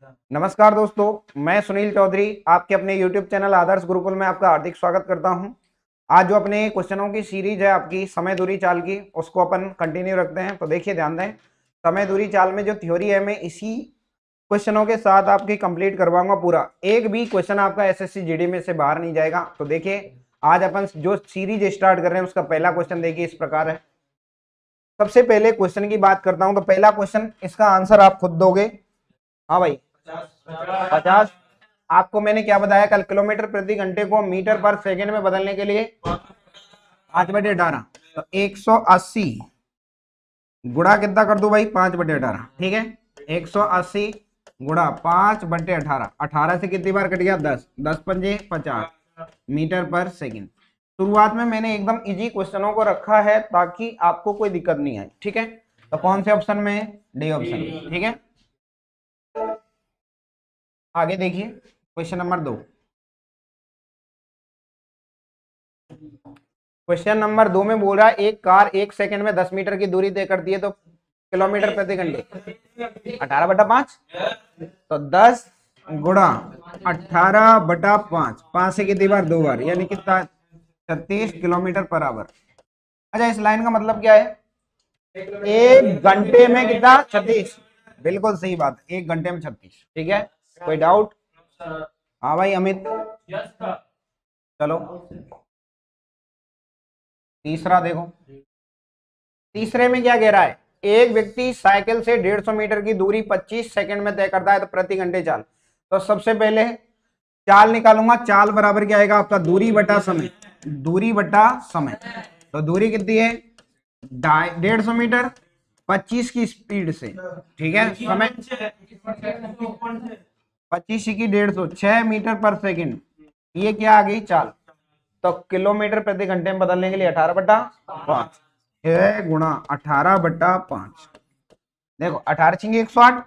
नमस्कार दोस्तों, मैं सुनील चौधरी आपके अपने YouTube चैनल आदर्श गुरुकुल में आपका हार्दिक स्वागत करता हूं। आज जो अपने क्वेश्चनों की सीरीज है आपकी समय दूरी चाल की, उसको अपन कंटिन्यू रखते हैं। तो देखिए, ध्यान दें, समय दूरी चाल में जो थ्योरी है मैं इसी क्वेश्चनों के साथ आपकी कंप्लीट करवाऊंगा पूरा। एक भी क्वेश्चन आपका एसएससी जीडी में से बाहर नहीं जाएगा। तो देखिए, आज अपन जो सीरीज स्टार्ट कर रहे हैं उसका पहला क्वेश्चन देखिए इस प्रकार है। सबसे पहले क्वेश्चन की बात करता हूं। तो पहला क्वेश्चन, इसका आंसर आप खुद दोगे। हाँ भाई, 50। आपको मैंने क्या बताया कल, किलोमीटर प्रति घंटे को मीटर पर सेकंड में बदलने के लिए 5/18। तो 180 गुणा कितना कर दो भाई, 5/18। ठीक है, 180 गुणा 5/18। 18 से कितनी बार कट गया, 10। 10 पंजे 50 मीटर पर सेकंड। शुरुआत में मैंने एकदम इजी क्वेश्चनों को रखा है ताकि आपको कोई दिक्कत नहीं आए। ठीक है, तो कौन से ऑप्शन में, डी ऑप्शन में। ठीक है, आगे देखिए क्वेश्चन नंबर 2। क्वेश्चन नंबर 2 में बोल रहा है एक कार 1 सेकंड में 10 मीटर की दूरी तय करती है तो किलोमीटर प्रति घंटे 18/5। तो 10 गुणा 18/5, 5 से कितनी बार, 2 बार, यानी कितना, 36 किलोमीटर पर आवर। अच्छा, इस लाइन का मतलब क्या है, एक घंटे में कितना, 36। बिल्कुल सही बात, एक घंटे में 36। ठीक है, कोई डाउट? हाँ भाई अमित, चलो तीसरा देखो। तीसरे में क्या कह रहा है, एक व्यक्ति साइकिल से 150 मीटर की दूरी 25 सेकंड में तय करता है तो प्रति घंटे चाल। तो सबसे पहले चाल निकालूंगा। चाल बराबर क्या आएगा आपका, दूरी बटा समय। दूरी बटा समय, तो दूरी कितनी है, 150 मीटर 25 की स्पीड से। ठीक है, समय 25 की 150, 6 मीटर पर सेकंड। ये क्या आ गई, चाल। तो किलोमीटर प्रति घंटे में बदलने के लिए 18/5, 6 गुणा 18/5। देखो 18 छिंगे 108,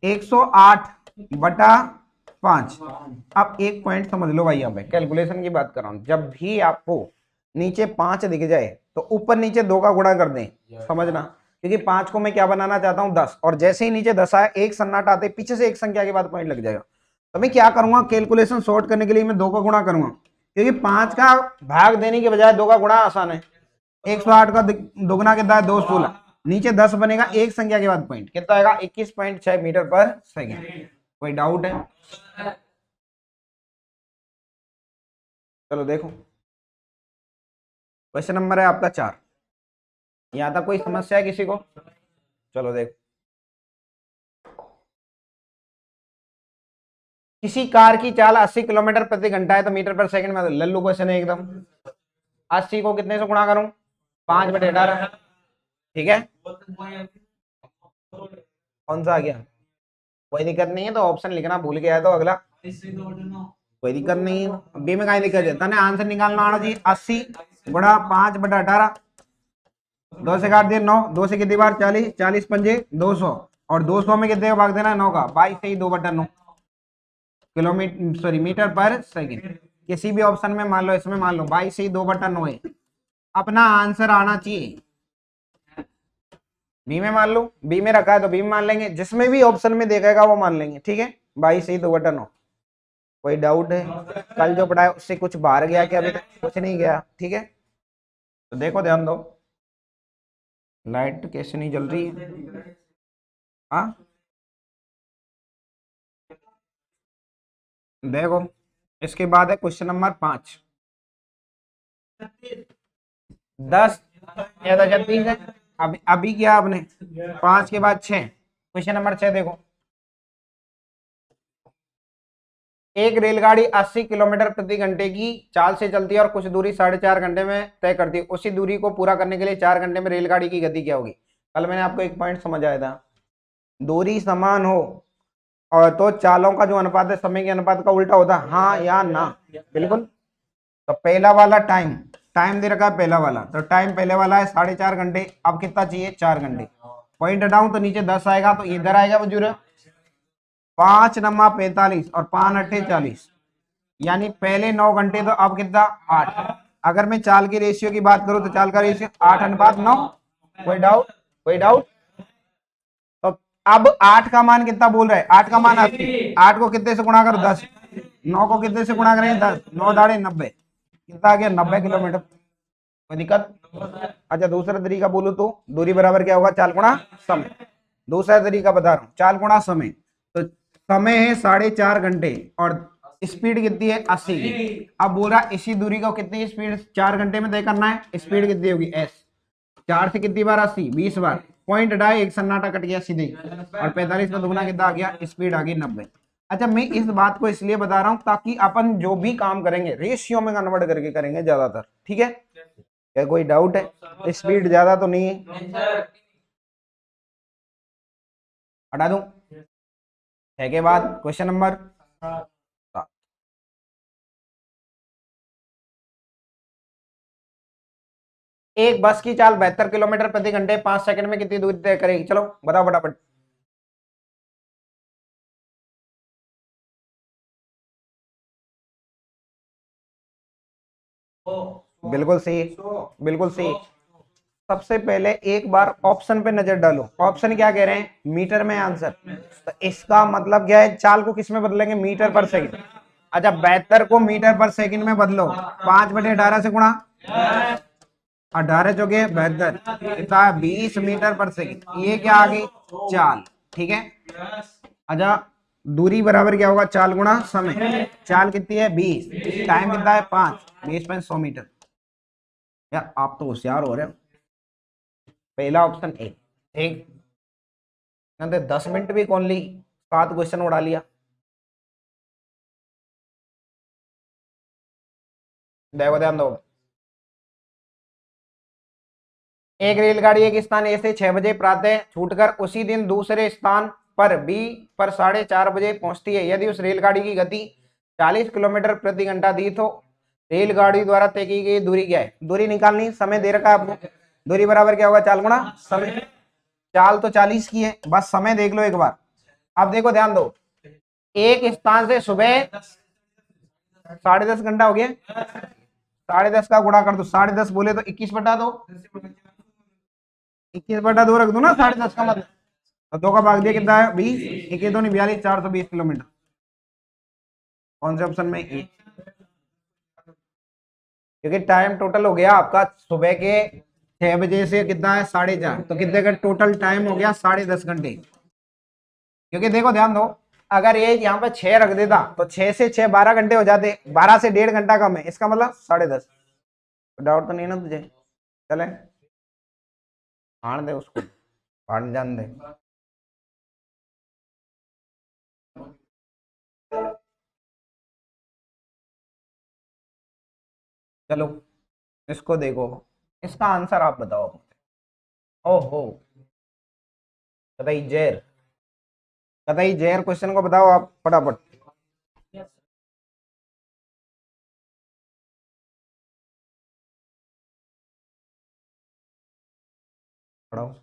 108/5। अब एक पॉइंट समझ लो भाई, यहाँ पे कैलकुलेशन की बात कर रहा हूं। जब भी आपको नीचे 5 दिख जाए तो ऊपर नीचे 2 का गुणा कर दें, समझना। क्योंकि 5 को मैं क्या बनाना चाहता हूं, 10। और जैसे ही नीचे 10 आए, एक सन्नाटा आते पीछे से एक संख्या के बाद पॉइंट लग जाएगा। तो मैं क्या करूंगा, कैलकुलेशन शॉर्ट करने के लिए मैं 2 का गुणा करूंगा। क्योंकि 5 का भाग देने के बजाय 2 का गुणा आसान है। 108 का दोगुना कितना है, 216। नीचे 10 बनेगा, एक संख्या के बाद पॉइंट कितना आएगा, 21.6 मीटर पर सेकंड। कोई डाउट है? चलो देखो, क्वेश्चन नंबर है आपका 4। यहां तक कोई समस्या है किसी को? चलो देखो, किसी कार की चाल 80 किलोमीटर प्रति घंटा है तो मीटर पर सेकंड में, लल्लू क्वेश्चन है एकदम। 80 को कितने से गुणा करूं, 5/18। ठीक है, कौन सा आ गया, कोई दिक्कत नहीं है। तो ऑप्शन लिखना भूल गया है तो अगला, कोई दिक्कत नहीं है। बी में कहीं दिक्कत है, तने आंसर निकालना आना चाहिए। 80 गुणा 5/18, 2 से काट दिए 9, 2 से कितनी बार, 40, 40 पंजे 200। और 200 में कितने का भाग देना है, 9 का। 22 से ही 2/9 किलोमीटर, सॉरी मीटर पर सेकंड। किसी भी ऑप्शन में मान लो, इसमें मान लो 22 से ही 2/9 है। अपना आंसर आना चाहिए। बी में मान लो, बी में रखा है तो बी में मान लेंगे, जिसमें भी ऑप्शन में देखेगा वो मान लेंगे। ठीक है, 22 से ही 2/9। कोई डाउट है? कल जो पढ़ाया उससे कुछ बाहर गया क्या, अभी तक कुछ नहीं गया? ठीक है, तो देखो ध्यान दो, लाइट कैसे नहीं जल रही है। हाँ देखो, इसके बाद है क्वेश्चन नंबर 5। 10 या तो 36 है। अभी क्या आपने, 5 के बाद 6। क्वेश्चन नंबर 6 देखो, एक रेलगाड़ी 80 किलोमीटर प्रति घंटे की चाल से चलती है और कुछ दूरी 4.5 घंटे में तय करती है। उसी दूरी को पूरा करने के लिए 4 घंटे में रेलगाड़ी की गति क्या होगी? कल मैंने आपको एक पॉइंट समझाया था, दूरी समान हो और तो चालों का जो अनुपात है समय के अनुपात का उल्टा होता है, हाँ या ना। बिल्कुल। तो पहला वाला टाइम, टाइम दे रखा है पहला वाला, तो टाइम पहले वाला है 4.5 घंटे। अब कितना चाहिए, 4 घंटे। पॉइंट हटाऊं तो नीचे 10 आएगा, तो इधर आएगा बुजुर्ग 5 नमा 45 और 5 अट्ठे 40, यानी पहले 9 घंटे। तो अब कितना, 8। अगर मैं चाल की रेशियो की बात करूं तो चाल का रेशियो 8:9। कोई डाउट? कोई डाउट? तो अब 8 का मान कितना बोल रहे हैं? 8 का मान 80। 8 को कितने से गुणा करो? 10। 9 को कितने से गुणा करें? 10। 9 दाड़े 90। कितना आ गया? 90 किलोमीटर। कोई दिक्कत? अच्छा दूसरा तरीका बोलूं तो दूरी बराबर क्या होगा? चाल गुणा समय। दूसरा तरीका बता रहा हूँ, चाल गुणा समय। तो समय है 4.5 घंटे और स्पीड कितनी है? 80 की। अब बोल रहा इसी दूरी को कितनी स्पीड 4 घंटे में तय करना है? स्पीड कितनी होगी? एस। 4 से कितनी बार? 80। 20 बार। पॉइंट डाई एक सन्नाटा कट गया सीधे और 45 में दुगना कितना आ गया? स्पीड आ गई 90। अच्छा मैं इस बात को इसलिए बता रहा हूं ताकि अपन जो भी काम करेंगे रेशियो में कन्वर्ट करके करेंगे ज्यादातर। ठीक है, क्या कोई डाउट है? स्पीड ज्यादा तो नहीं है? हटा दूं? 6 के बाद क्वेश्चन नंबर 7। एक बस की चाल 72 किलोमीटर प्रति घंटे 5 सेकंड में कितनी दूरी तय करेगी? चलो बताओ फटाफट। बिल्कुल सही, बिल्कुल सही। सबसे पहले एक बार ऑप्शन पे नजर डालो। ऑप्शन क्या कह रहे हैं? मीटर में आंसर। तो इसका मतलब क्या है? चाल को किस में बदलेंगे? मीटर पर सेकंड। अच्छा 72 को मीटर पर सेकंड में बदलो। 5/18 से गुणा। 18 चौके 72 कितना? 20 मीटर पर सेकंड। ये क्या आ गई? चाल। ठीक है। अच्छा दूरी बराबर क्या होगा? चाल गुणा समय। चाल कितनी है? 20। टाइम कितना है? 5। 20/100 मीटर। यार आप तो होशियार हो रहे हो। पहला ऑप्शन ए। ठीक, 10 मिनट भी कौन ली? 7 क्वेश्चन उड़ा लिया। देखो ध्यान दो। एक रेलगाड़ी एक स्थान ए से 6 बजे प्रातः छूटकर उसी दिन दूसरे स्थान पर बी पर 4:30 बजे पहुंचती है। यदि उस रेलगाड़ी की गति 40 किलोमीटर प्रति घंटा दी तो रेलगाड़ी द्वारा तय की गई दूरी क्या है? दूरी निकालनी, समय दे रखा है आपको। दूरी बराबर क्या होगा? चाल गुणा समय। चाल तो 40 की है, बस समय देख लो एक बार। अब देखो ध्यान दो, एक स्थान से सुबह 10:30 घंटा हो गया। 10:30 का गुणा कर दो। 10:30 बोले तो 21/2। 21/2 रख दो ना 10:30 का मतलब। तो 2 का भाग दिया कितना है? 20। 21 दूनी 42, 420 किलोमीटर। कौन से ऑप्शन में? ए। क्योंकि टाइम टोटल हो गया आपका सुबह के 6 बजे से कितना है? 4:30। तो कितने का टोटल टाइम हो गया? 10.5 घंटे। क्योंकि देखो ध्यान दो, अगर ये यहाँ पे 6 रख देता तो 6 से 6 12 घंटे हो जाते। 12 से 1.5 घंटा कम है, इसका मतलब 10:30। डाउट तो नहीं ना तुझे? चले फाड़ दे उसको, फाड़ जान दे। चलो इसको देखो, इसका आंसर आप बताओ। ओहो, कतई जहर, कतई जहर। क्वेश्चन को बताओ आप फटाफट। पढ़ाओ।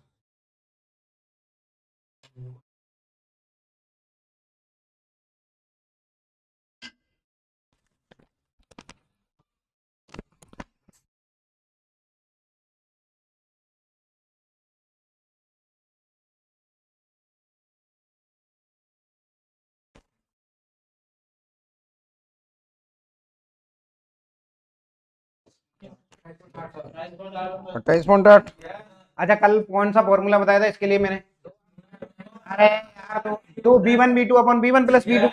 अट्ठाईस पॉइंट आठ। अच्छा कल कौन सा फॉर्मूला बताया था इसके लिए मैंने? अरे यार तो B1 B2 अपन B1 + B2।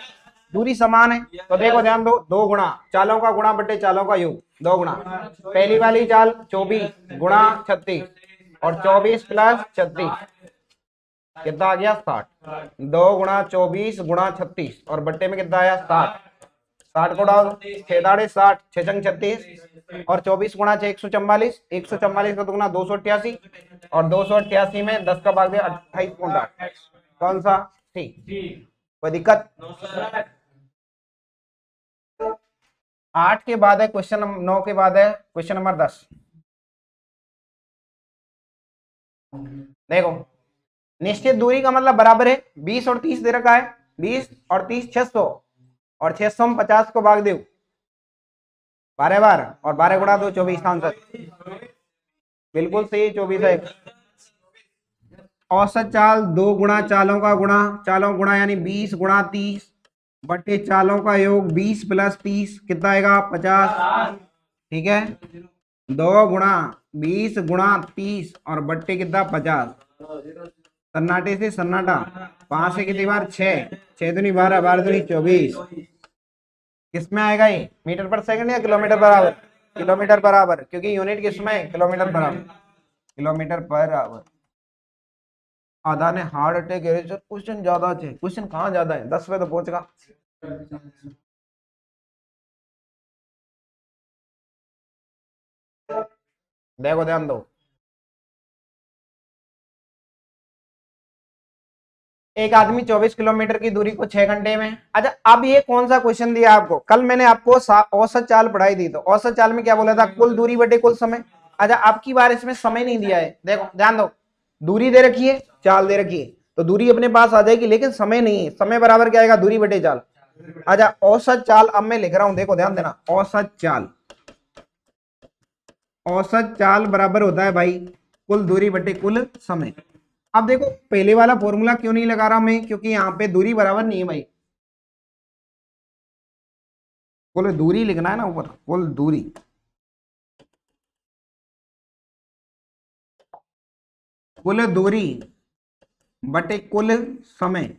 दूरी समान है तो देखो ध्यान दो, 2 गुणा चालों का गुणा बटे चालों का योग। 2 गुणा पहली वाली चाल 24 गुणा 36 और 24 + 36 कितना आ गया? 60। 2 गुणा 24 गुणा 36 और बट्टे में कितना आया? 60। 60 को डाल, 6×60 6×36 और 24 गुणा 6 144। 144 का दुगुना 288 और 288 में 10 का भाग दिया 28.8। कौन सा? ठीक। कोई दिक्कत? 8 के बाद है क्वेश्चन 9 के बाद है क्वेश्चन नंबर 10। देखो निश्चित दूरी का मतलब बराबर है 20 और 30 दे रखा है। 20 और 30 600 और 600 में 50 को भाग दो 12 बार और 12 गुणा 2 24 का आंसर। बिल्कुल सही, 24 है। औसत चाल 2 गुणा चालों का गुणा, चालों गुणा यानी 20 गुणा 30 बटे चालों का योग 20 प्लस 30 कितना आएगा 50। ठीक है, 2 गुणा 20 गुणा 30 और बट्टे कितना 50। सन्नाटे से सन्नाटा, 5 से कितनी बार 6, 6 दूनी 12, 12 दूनी 24। किसमें आएगा ये, मीटर पर सेकंड या kilometre per hour? Kilometre per hour, क्योंकि यूनिट किसमें है, kilometre per hour. Kilometre per hour. आधा ने हार्ट अटैक क्वेश्चन ज्यादा है, क्वेश्चन कहाँ ज्यादा है, 10 पे तो पहुंचेगा। देखो ध्यान दो, एक आदमी 24 किलोमीटर की दूरी को 6 घंटे में। अच्छा, अब ये कौन सा क्वेश्चन दिया आपको? कल मैंने आपको औसत चाल पढ़ाई दी, तो औसत चाल में क्या बोला था, कुल दूरी बटे कुल समय। अच्छा, आपकी बार इसमें समय नहीं दिया है, देखो ध्यान दो, दूरी दे रखी है, चाल दे रखी है, तो दूरी अपने पास आ जाएगी, लेकिन समय नहीं है। समय बराबर क्या आएगा, दूरी बटे चाल। अच्छा, औसत चाल अब मैं लिख रहा हूं, देखो ध्यान देना, औसत चाल, औसत चाल बराबर होता है भाई कुल दूरी बटे कुल समय। अब देखो पहले वाला फॉर्मूला क्यों नहीं लगा रहा मैं, क्योंकि यहाँ पे दूरी बराबर नहीं है भाई, कुल दूरी लिखना है ना ऊपर, कुल दूरी, कुल दूरी बटे कुल समय।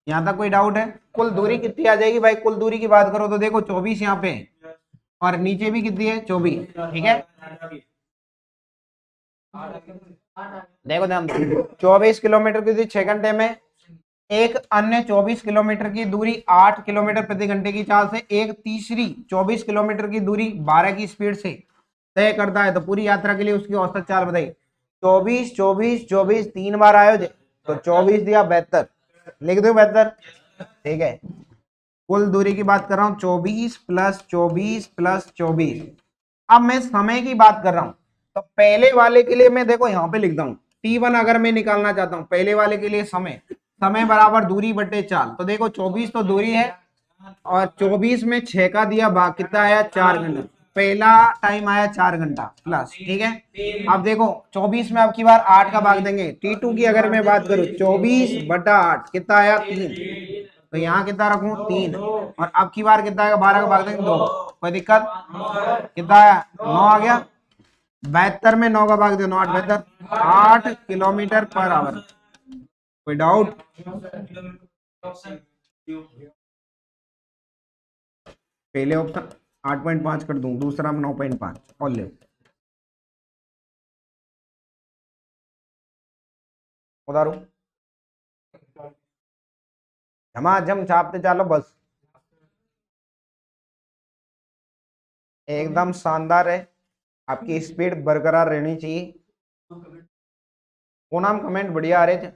यहां तक कोई डाउट है? कुल दूरी कितनी आ जाएगी भाई, कुल दूरी की बात करो तो देखो 24 यहाँ पे और नीचे भी कितनी है 24। ठीक है, देखो ध्यान दो, 24 किलोमीटर की दूरी 6 घंटे में, एक अन्य 24 किलोमीटर की दूरी 8 किलोमीटर प्रति घंटे की चाल से, एक तीसरी 24 किलोमीटर की दूरी 12 की स्पीड से तय करता है, तो पूरी यात्रा के लिए उसकी औसत चाल बताइए। 24 24 24 3 बार आयो जे, तो 24 दिया 72, लिख दो 72। ठीक है, कुल दूरी की बात कर रहा हूं, 24 प्लस 24 प्लस 24। अब मैं समय की बात कर रहा हूं, तो पहले वाले के लिए मैं देखो यहां पे लिखता हूं T1 अगर मैं निकालना चाहता हूं, पहले वाले के लिए समय, समय बराबर दूरी बटे चाल। तो देखो 24 तो दूरी है और 24 में 6 का दिया भाग, कितना आया 4 घंटा, पहला टाइम आया 4 घंटा प्लस। ठीक है, अब देखो 24 में अब की बार 8 का भाग देंगे, T2 की अगर मैं बात करूं 24 बटा 8 कितना आया 3, तो यहाँ कितना रखूं 3, और अब की बार कितना आएगा 12 का भाग देंगे 2, कोई दिक्कत? कितना आया 9 आ गया, 72 में 9 का भाग दो, 9 8 72, 8 किलोमीटर पर आवर। कोई डाउट? पहले ऑप्शन 8.5 कर दूं, दूसरा 9.5 और ले उधारो, झमाझम छापते चालो बस, एकदम शानदार है, आपकी स्पीड बरकरार रहनी चाहिए। वो नाम कमेंट बढ़िया आ रहे थे।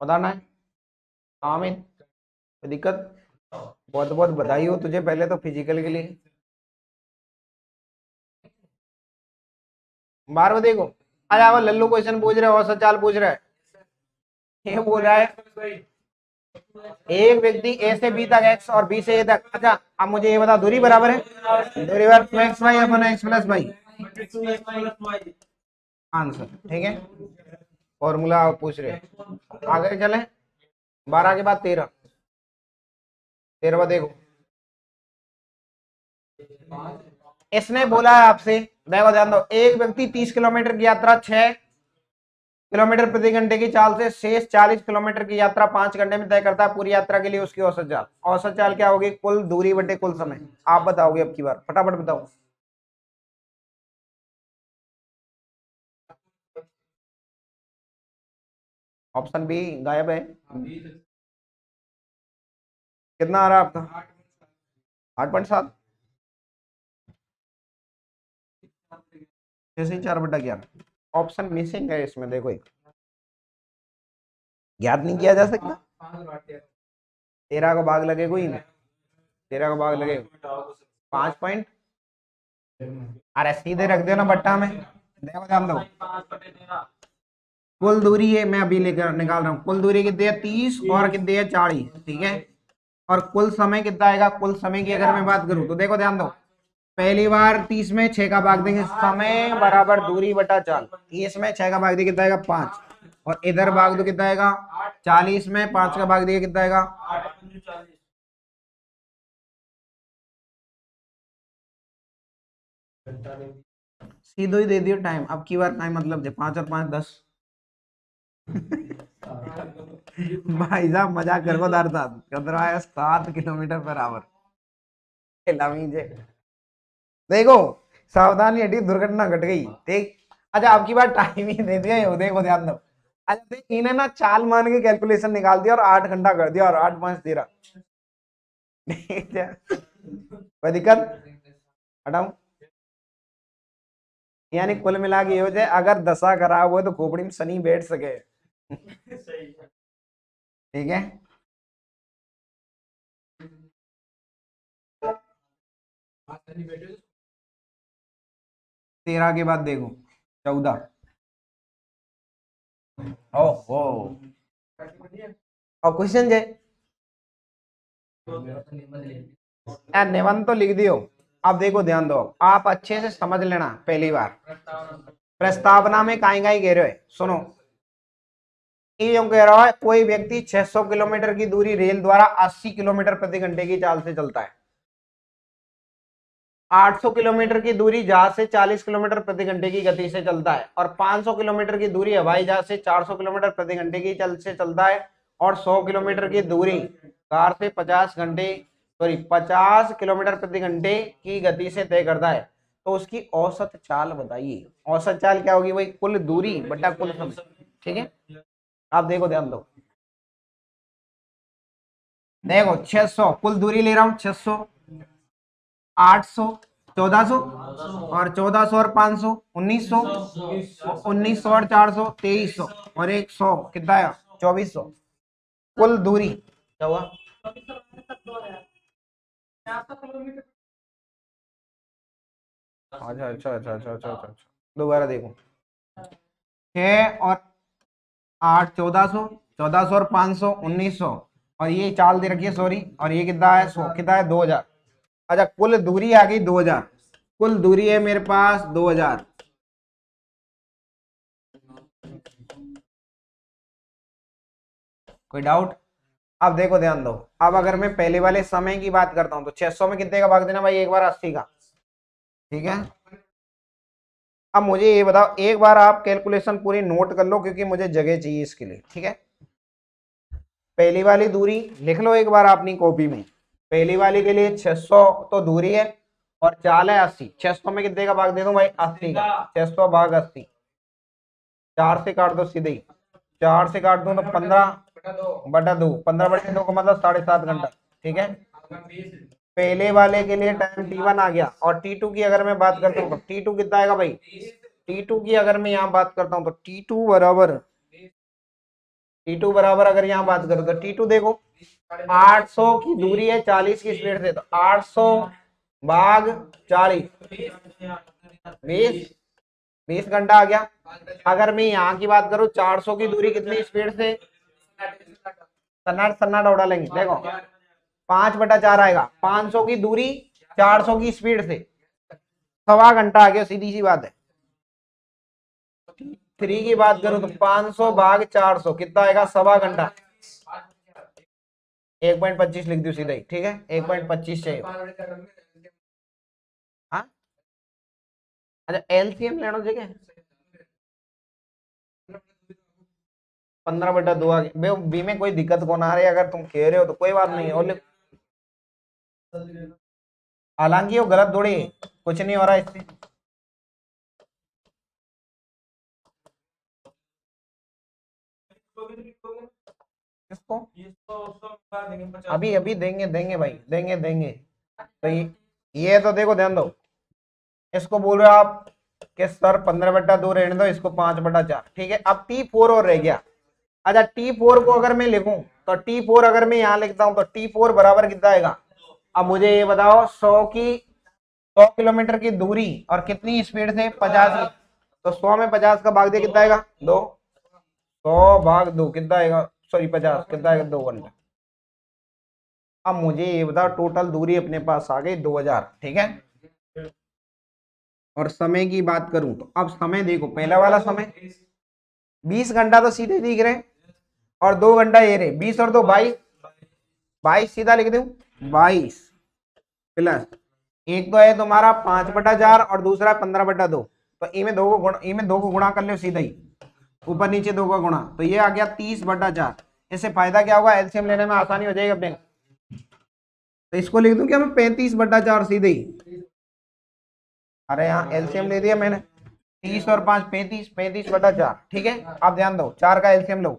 बताना है आमिर, कोई दिक्कत? बहुत बहुत बधाई हो तुझे पहले तो फिजिकल के लिए। बार बार देखो, अरे वो लल्लू क्वेश्चन पूछ रहे हो, औसत चाल पूछ रहा है, ये बोल रहा है एक व्यक्ति ए से बी तक एक्स और बी से ए तक। अच्छा, अब मुझे ये बता, दूरी बराबर है, दूरी बराबर एक्स वाई अपन एक्स प्लस वाई, आंसर। ठीक है, फॉर्मूला पूछ रहे हैं, आगे चले, 12 के बाद 13, 13 देखो, इसने बोला है आपसे, देखो ध्यान दो, एक व्यक्ति 30 किलोमीटर की यात्रा 6 किलोमीटर प्रति घंटे की चाल से शेष 40 किलोमीटर की यात्रा 5 घंटे में तय करता है, पूरी यात्रा के लिए उसकी औसत चाल। औसत चाल क्या होगी, कुल दूरी बटे कुल समय। आप बताओगे अब की बार, फटाफट बताओ। ऑप्शन बी गायब है, कितना आ रहा है आपका 8.7, 6/4/11। ऑप्शन मिसिंग है इसमें, देखो एक याद नहीं किया जा सकता, 13 का भाग लगेगा ही नहीं, 13 का भाग लगेगा 5 पॉइंट, अरे सीधे रख देना बट्टा में। देखो ध्यान दो, कुल दूरी है, मैं अभी लेकर निकाल रहा हूँ, कुल दूरी कितनी है 30 और कितनी है 40। ठीक है, और कुल समय कितना आएगा, कुल समय की अगर मैं बात करूं तो देखो ध्यान दो, पहली बार 30 में 6 का भाग देंगे, समय बराबर दूरी बटा चाल, 30 में 6 का भाग दिया कितना आएगा 5, और इधर भाग दो कितना आएगा 40 में 5 का भाग दिया कितना आएगा, सीधो ही दे दियो टाइम, अब की बार टाइम मतलब 5 और 5 10। भाई साहब मजाक कर दार साहब कर रहा है 7 किलोमीटर पर आवर। देखो सावधानी हटी, दुर्घटना घट गई, ठीक। अच्छा आपकी बात टाइम ही दे दिया, ये देखो ध्यान दो। अच्छा देख इन्हें ना चाल मान के कैलकुलेशन निकाल दिया और 8 घंटा कर दिया और 8 5 13। ठीक है कोई दिक्कत, हटाऊ। यानी कुल मिला के ये हो जाए, अगर दशा खराब हो तो खोपड़ी में शनि बैठ सके। ठीक है 13 के बाद देखो 14। ओहो और क्वेश्चन जे निबंध तो लिख दियो। अब देखो ध्यान दो, आप अच्छे से समझ लेना। पहली बार प्रस्तावना में काई काई कह रहे हो, सुनो। ये यूं कह रहा है कोई व्यक्ति 600 किलोमीटर की दूरी रेल द्वारा 80 किलोमीटर प्रति घंटे की चाल से चलता है, 800 किलोमीटर की दूरी जहाज से 40 किलोमीटर प्रति घंटे की गति से चलता है, और 500 किलोमीटर की दूरी हवाई जहाज से 400 किलोमीटर प्रति घंटे की चल से चलता है, और 100 किलोमीटर की दूरी कार से 50 किलोमीटर प्रति घंटे की गति से तय करता है। तो उसकी औसत चाल बताइए। औसत चाल क्या होगी भाई, कुल दूरी बटा कुल समय। ठीक है आप देखो ध्यान दो, देखो 600 कुल दूरी ले रहा हूं, 600 800 1400 और 1400 और 500 1900, 1900 और 400 2300 और 100 कितना आया 2400। कुल दूरी क्या हुआ, अच्छा अच्छा अच्छा अच्छा अच्छा अच्छा अच्छा। दोबारा देखो 6 और 8 1400, 1400 और 500 1900, और ये चाल दे रखी है सॉरी, और ये कितना है 100, कितना है 2000। अच्छा कुल दूरी आ गई 2000, कुल दूरी है मेरे पास 2000। कोई डाउट। अब देखो ध्यान दो, अब अगर मैं पहले वाले समय की बात करता हूं तो 600 में कितने का भाग देना भाई, एक बार 80 का। ठीक है अब मुझे ये बताओ, एक बार आप कैलकुलेशन पूरी नोट कर लो क्योंकि मुझे जगह चाहिए इसके लिए। ठीक है पहली वाली दूरी लिख लो एक बार अपनी कॉपी में। पहली वाली के लिए 600 तो दूरी है और चाल है 80। 600 में कितने का भाग दे दूं भाई 80 का, 600 भाग 80, 4 से काट दो सीधे ही, 4 से काट दो तो 15/2, 15/2 का मतलब 7.5 घंटा। ठीक है पहले वाले के लिए टाइम T1 आ गया, और T2 की अगर मैं बात करता हूँ तो T2 कितना आएगा भाई, T2 की अगर मैं यहाँ बात करता हूँ तो T2 बराबर अगर यहाँ बात करूँ तो T2 देखो 800 की दूरी है 40 की स्पीड से, तो 800 भाग 40 20 घंटा आ गया। अगर मैं यहाँ की बात करूँ 400 की दूरी कितनी स्पीड से, सन्नाट सन्नाट उड़ा लेंगे देखो 5/4 आएगा, 500 की दूरी 400 की स्पीड से, 1.25 घंटा आ गया, सीधी सी बात है। 3 की बात करूं तो 500 भाग 400 कितना आएगा 1.25 घंटा, 1.25 लिख दू सीधा ही। ठीक है 1.25 चाहिए। हाँ अच्छा एलसीएम लेना जगह 15/2 आ गया बी में, कोई दिक्कत कौन आ रही है, अगर तुम कह रहे हो तो कोई बात नहीं है। और हालांकि वो गलत थोड़ी है, कुछ नहीं हो रहा इससे। किसको अभी अभी देंगे देंगे भाई देंगे देंगे। तो ये तो देखो ध्यान दो, इसको बोल रहे हो आप कि सर 15/2 रहने दो, इसको 5/4। ठीक है अब T4 और रह गया। अच्छा T4 को अगर मैं लिखूं तो T4 अगर मैं यहाँ लिखता हूं तो T4 बराबर कितना आएगा। अब मुझे ये बताओ 100 किलोमीटर की दूरी और कितनी स्पीड से 50 की, तो 100 में 50 का भाग दिया कितना आएगा 2, 100 भाग 2 कितना आएगा, सॉरी 50 कितना आएगा 2 घंटा। अब मुझे ये बताओ, टोटल दूरी अपने पास आ गई 2000, ठीक है। और समय की बात करूं तो अब समय देखो, पहला वाला समय 20 घंटा तो सीधे दिख रहे, और 2 घंटा ये रहे, 20 और 2 22, 22 सीधा लिख दूं, 22 प्लस एक तो है तुम्हारा 5/4 और दूसरा 15/2, तो इनमें दो को गुणा कर लो सीधा ही, ऊपर नीचे 2 का गुणा, तो ये आ गया 30/4। इससे फायदा क्या होगा, एलसीएम लेने में आसानी हो जाएगी अपने, तो इसको लिख दूं क्या मैं 35/4 सीधे ही। अरे यहाँ एलसीएम ले दिया मैंने, 30 और 5 35, 35/4, ठीक है। आप ध्यान दो, 4 का एलसीएम लो,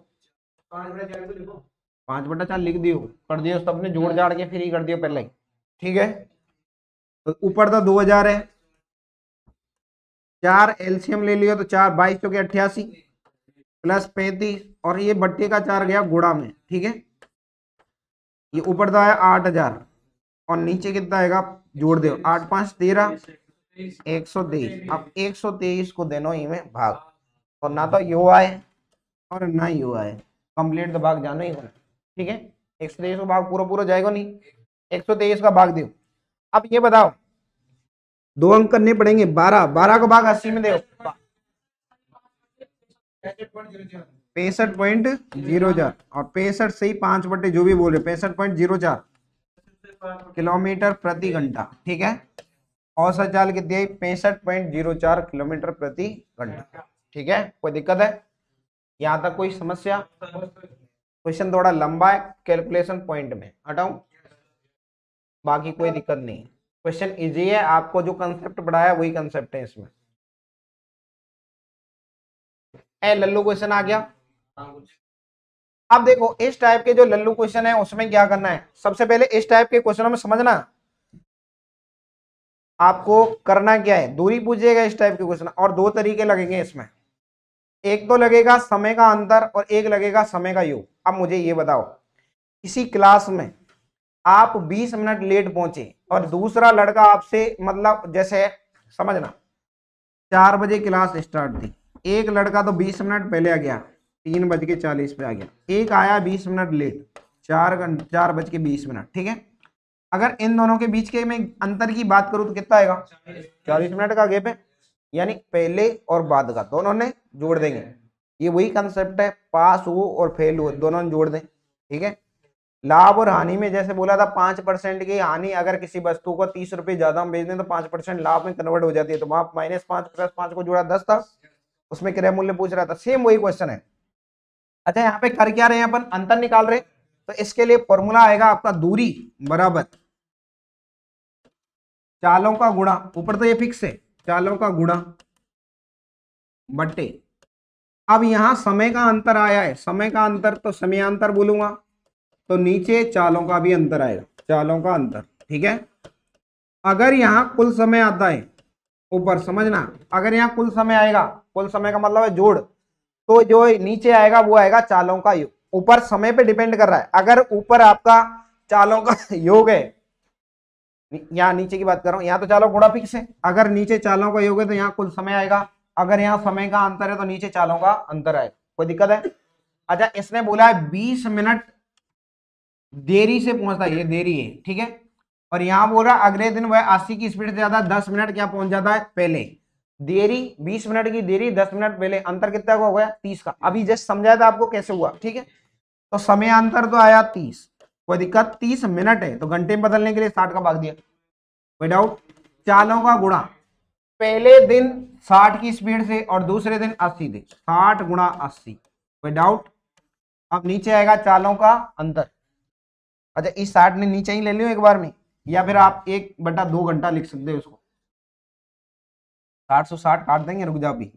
5/4 लिख दियो, कर दियो सबने जोड़ जाड़ के फिर ही कर दियो पहले ही, ठीक है। तो ऊपर तो 2000 है, 4 एलसीएम ले लियो तो 4 22 के 88 प्लस 35, और ये बट्टे का 4 गया गुणा में, ठीक है। ये ऊपर तो आया 8000 और नीचे कितना आएगा, जोड़ दो, 8 5 13, 123। अब 123 को देनो इनमें भाग, और ना तो यो आए और ना यो आए, कंप्लीट तो भाग जाना ही होना, ठीक है। 123 का भाग पूरा पूरा जाएगा नहीं, 123 का भाग दो। अब ये बताओ, 2 अंक करने पड़ेंगे, 12, 12 को भाग 80 में दो, 65.04, और 65 से ही 5 बटे जो भी बोले 65.04 किलोमीटर प्रति घंटा, ठीक है। औसत चाल कितनी है, 65.04 किलोमीटर प्रति घंटा, ठीक है। कोई दिक्कत है यहां तक, कोई समस्या? क्वेश्चन थोड़ा लंबा है कैलकुलेशन पॉइंट में, हटाऊं, बाकी कोई दिक्कत नहीं, क्वेश्चन इजी है, आपको जो कंसेप्ट पढ़ाया वही कंसेप्ट है इसमें। लल्लू क्वेश्चन आ गया। अब देखो, इस टाइप के जो लल्लू क्वेश्चन है उसमें क्या करना है, सबसे पहले इस टाइप के क्वेश्चनों में समझना आपको करना क्या है, दूरी पूछिएगा इस टाइप के क्वेश्चन, और 2 तरीके लगेंगे इसमें, एक तो लगेगा समय का अंतर और एक लगेगा समय का योग। अब मुझे ये बताओ, किसी क्लास में आप 20 मिनट लेट पहुंचे और दूसरा लड़का आपसे, मतलब जैसे समझना 4 बजे क्लास स्टार्ट थी, एक लड़का तो 20 मिनट पहले आ गया, 3:40 पे आ गया, एक आया 20 मिनट लेट, 4:20, ठीक है। अगर इन दोनों के बीच के मैं अंतर की बात करूं तो कितना आएगा, 40 मिनट का गैप है, यानी पहले और बाद का दोनों ने जोड़ देंगे। ये वही कंसेप्ट है, पास हो और फेल हो दोनों ने जोड़ दें, ठीक है। लाभ और हानि में जैसे बोला था 5% की हानि, अगर किसी वस्तु को 30 रुपए ज्यादा हम बेच दें तो 5% लाभ में कन्वर्ट हो जाती है, तो वहां -5 + 5 को जोड़ा 10 था, उसमें क्रय मूल्य पूछ रहा था, सेम वही क्वेश्चन है। अच्छा, यहाँ पे कर क्या रहे हैं अपन, अंतर निकाल रहे, तो इसके लिए फॉर्मूला आएगा आपका, दूरी बराबर चालों का गुणा, ऊपर तो ये फिक्स है, चालों का गुणा बट्टे, अब यहां समय का अंतर आया है, समय का अंतर तो समयांतर बोलूंगा, तो नीचे चालों का भी अंतर आएगा, चालों का अंतर, ठीक है। अगर यहाँ कुल समय आता है ऊपर, समझना, अगर यहाँ कुल समय आएगा, कुल समय का मतलब है जोड़, तो जो नीचे आएगा वो आएगा चालों का योग, ऊपर समय पे डिपेंड कर रहा है। अगर ऊपर आपका चालों का योग है, यहाँ नीचे की बात कर रहा हूँ, यहाँ तो चालों गुणा फिक्स है, अगर नीचे चालों का योग है तो यहाँ कुल समय आएगा, अगर यहाँ समय का अंतर है तो नीचे चालों का अंतर आएगा, कोई दिक्कत है? अच्छा, इसने बोला है 20 मिनट देरी से पहुंचता है, ये देरी है, ठीक है। और यहां बोल रहा अगले दिन वह 80 की स्पीड से ज्यादा 10 मिनट क्या पहुंच जाता है पहले, देरी 20 मिनट की देरी 10 मिनट पहले, अंतर कितना का हो गया 30 का, अभी जस्ट समझाया था आपको कैसे हुआ, ठीक है। तो समय अंतर तो आया 30, कोई दिक्कत, 30 मिनट है तो घंटे में बदलने के लिए 60 का भाग दिया, कोई डाउट? चालों का गुणा, पहले दिन 60 की स्पीड से और दूसरे दिन 80 से, 60 × 80, कोई डाउट? अब नीचे आएगा चालों का अंतर। अच्छा, इस 60 ने नीचे ही ले लियो एक बार में, या फिर आप 1/2 घंटा लिख सकते हो उसको, 60 से 60 काट देंगे, रुक जाओ भी,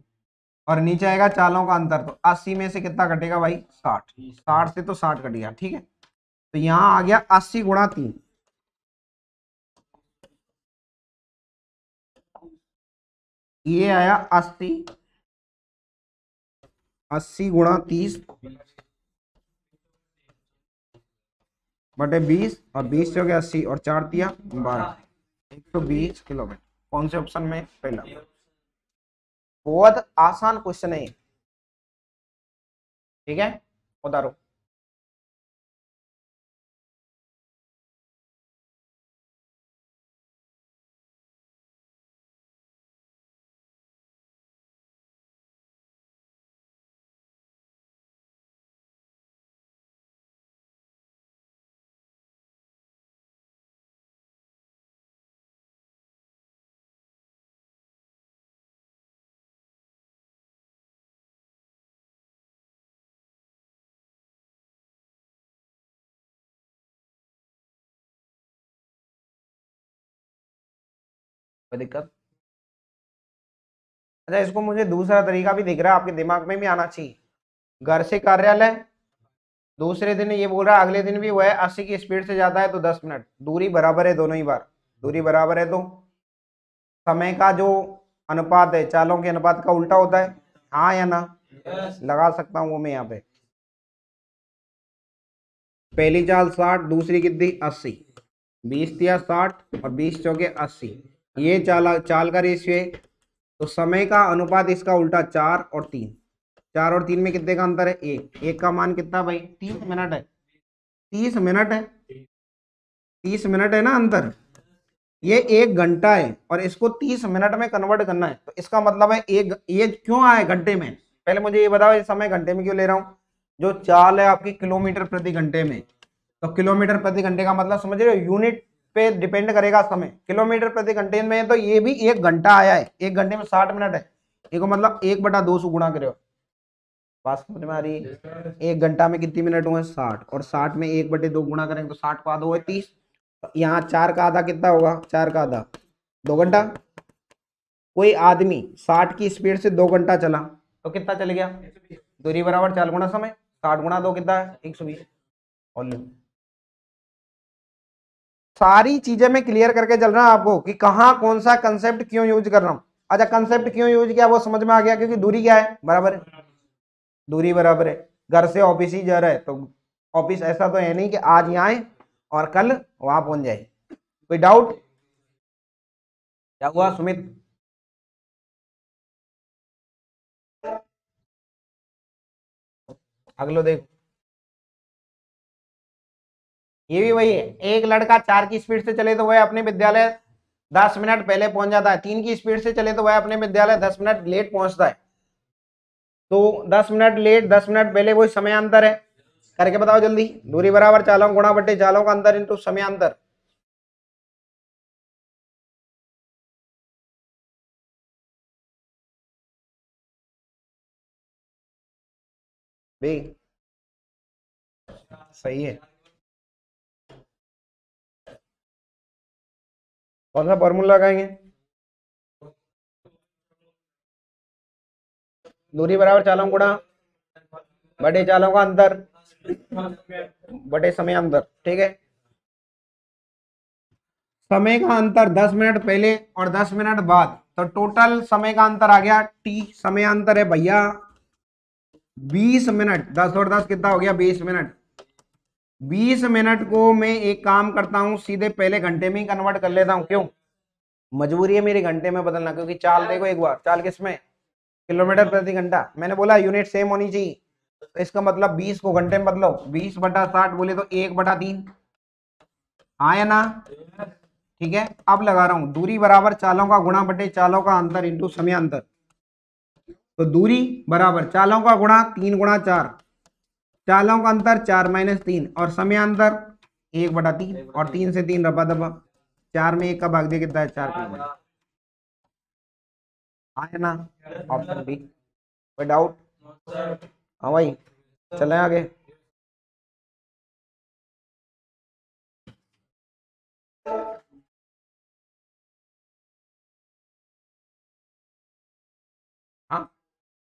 और नीचे आएगा चालों का अंतर, तो 80 में से कितना कटेगा भाई, 60, 60 से तो 60 कट गया, ठीक है। तो यहां आ गया 80 × 3, ये आया 80, 80 × 30 बटे 20, और 20 से हो गया 80, और 4 दिया 12, 120 किलोमीटर। कौन से ऑप्शन में? पहला। बहुत आसान क्वेश्चन है, ठीक है, उतारो। कोई दिक्कत? अच्छा, इसको मुझे दूसरा तरीका भी दिख रहा है, आपके दिमाग में भी आना चाहिए। घर से कार्यालय, दूसरे दिन ये बोल रहा है अगले दिन भी वो है 80 की स्पीड से जाता है तो 10 मिनट, दूरी बराबर है दोनों ही बार, दूरी बराबर है तो समय का जो अनुपात है चालों के अनुपात का उल्टा होता है, हाँ या ना? लगा सकता हूं वो मैं यहाँ पे। पहली चाल 60, दूसरी कितनी 80, 20 दिया 60 और 20 चौके 80, ये चाल चाल का रेशियो है। तो समय का अनुपात इसका उल्टा 4 और 3, 4 और 3 में कितने का अंतर है? 1, 1 का मान कितना भाई? 30 मिनट है, 30 मिनट है, 30 मिनट है ना अंतर। ये 1 घंटा है और इसको 30 मिनट में कन्वर्ट करना है, तो इसका मतलब है एक, ये क्यों आए घंटे में? पहले मुझे ये बताओ, ये समय घंटे में क्यों ले रहा हूं? जो चाल है आपकी किलोमीटर प्रति घंटे में, तो किलोमीटर प्रति घंटे का मतलब समझ रहे हो, यूनिट पे डिपेंड करेगा समय। किलोमीटर प्रति घंटे में है तो ये भी 1 घंटा आया है, 1 घंटे में 60 मिनट है, ये को मतलब 1/2 से गुणा करो। बात समझ में आ रही है? 1 घंटा में कितनी मिनट हुए? 60, और 60 में 1/2 गुणा करेंगे तो 60 का आधा हुआ 30। यहाँ 4 का आधा कितना होगा? 4 का आधा 2 घंटा। कोई आदमी 60 की स्पीड से 2 घंटा चला तो कितना चल गया? दूरी बराबर 4 गुणा समय, 60 गुणा 2 कितना है? 120। और सारी चीजें मैं क्लियर करके चल रहा हूं आपको कि कहाँ कौन सा कंसेप्ट क्यों यूज कर रहा हूं। अच्छा, कंसेप्ट क्यों यूज किया वो समझ में आ गया, क्योंकि दूरी क्या है? बराबर है, दूरी बराबर है। घर से ऑफिस ही जा रहा है तो ऑफिस ऐसा तो है नहीं कि आज यहाँ आए और कल वहां पहुंच जाए। कोई डाउट? क्या हुआ सुमित? अगलो देखो, ये भी वही है। एक लड़का 4 की स्पीड से चले तो वह अपने विद्यालय 10 मिनट पहले पहुंच जाता है, 3 की स्पीड से चले तो वह अपने विद्यालय 10 मिनट लेट पहुंचता है। तो 10 मिनट लेट 10 मिनट पहले वही समय अंतर है। करके बताओ जल्दी। दूरी बराबर चालों गुणा बट्टे चालों का अंतर इंटू समय अंतर। भी सही है। कौन सा फॉर्मूला लगाएंगे? दूरी बराबर चालों गुणा बटे चालों का अंतर बटे समय अंतर, ठीक है। समय का अंतर 10 मिनट पहले और 10 मिनट बाद, तो टोटल समय का अंतर आ गया टी। समय अंतर है भैया 20 मिनट, 10 और 10 कितना हो गया? 20 मिनट। 20 मिनट को मैं एक काम करता हूं, सीधे पहले घंटे में ही कन्वर्ट कर लेता हूं। क्यों? मजबूरी है मेरी घंटे में बदलना, क्योंकि चाल देखो एक बार, चाल किसमें? किलोमीटर प्रति घंटा। मैंने बोला यूनिट सेम होनी चाहिए, तो इसका मतलब 20 को घंटे में बदलो, 20/60 बोले तो 1/3। हाँ या ना? ठीक है, अब लगा रहा हूं दूरी बराबर चालों का गुणा बटे चालों का अंतर इंटू समय अंतर। तो दूरी बराबर चालों का गुणा 3 × 4, चालों का अंतर 4 - 3 और समय अंतर 1/3, और 3 से 3 रबा दबा, 4 में 1 का भाग दिया कितना है? 4 किलोमीटर। हाँ है ना? Option B. कोई डाउट? हाँ भाई, चलें आगे। हाँ,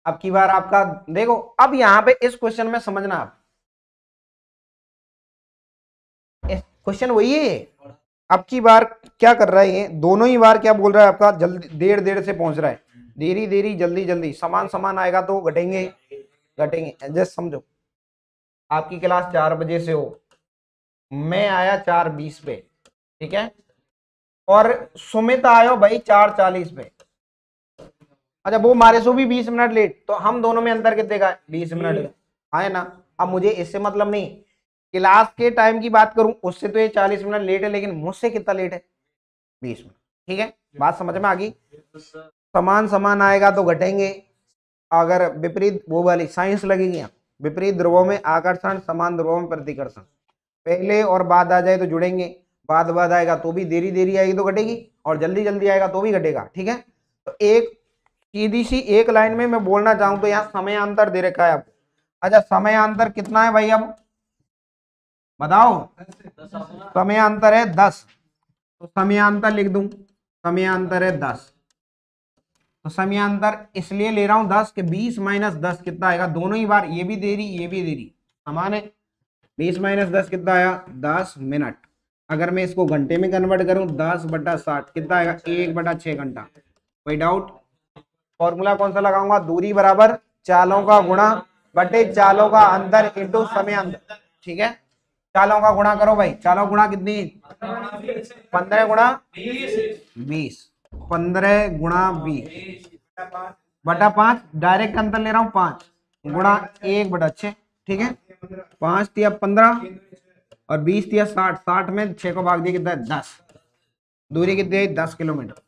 अब की बार आपका देखो, अब यहाँ पे इस क्वेश्चन में समझना, आप क्वेश्चन वही है। अब की बार क्या कर रहा है ये, दोनों ही बार क्या बोल रहा है आपका? जल्दी देर देर से पहुंच रहा है, देरी देरी जल्दी जल्दी, समान समान आएगा तो घटेंगे घटेंगे। जस्ट समझो, आपकी क्लास 4 बजे से हो, मैं आया 4:20 पे, ठीक है, और सुमित आयो भाई 4:40 पे। अच्छा, वो हमारे से भी 20 मिनट लेट, तो हम दोनों में अंतर कितने का है? 20 मिनट का, है ना? अब मुझे इससे मतलब नहीं, क्लास के टाइम की बात करूं उससे तो ये 40 मिनट लेट है, लेकिन मुझसे कितना लेट है? 20 मिनट। ठीक है, बात समझ में आ गई? समान समान आएगा तो घटेंगे, अगर विपरीत वो वाली साइंस लगेगी यहाँ, विपरीत ध्रुवों में आकर्षण, समान ध्रुवों में प्रतिकर्षण, पहले और बाद आ जाए तो जुड़ेंगे, बाद बाद आएगा तो भी देरी देरी आएगी तो घटेगी, और जल्दी जल्दी आएगा तो भी घटेगा। ठीक है, तो एक सीधी सी एक लाइन में मैं बोलना चाहूं तो यहाँ समय अंतर दे रखा है आपको। अच्छा, समय अंतर कितना है भाई? अब बताओ। समय अंतर है 10, तो समय अंतर लिख दूं समयांतर है 10, तो समयांतर इसलिए ले रहा हूं 10 कि 20 माइनस 10 कितना आएगा, दोनों ही बार ये भी दे रही ये भी दे रही समान है। 20 माइनस 10 कितना आया 10 मिनट। अगर मैं इसको घंटे में कन्वर्ट करूं 10/60 कितना आएगा 1/6 घंटा। कोई डाउट? फॉर्मूला कौन सा लगाऊंगा, दूरी बराबर चालों का गुणा बटे चालों का अंतर इंटू समय अंतर। ठीक है, चालों का गुणा करो भाई, चालों गुणा कितनी 15 गुणा 20, 15 गुणा 20 बटा 5, डायरेक्ट अंतर ले रहा हूं 5 गुणा 1/6। ठीक है, 5 तिया 15 और 20 तिया 60, 60 में 6 को भाग दिया कितना है 10, दूरी कितनी है 10 किलोमीटर।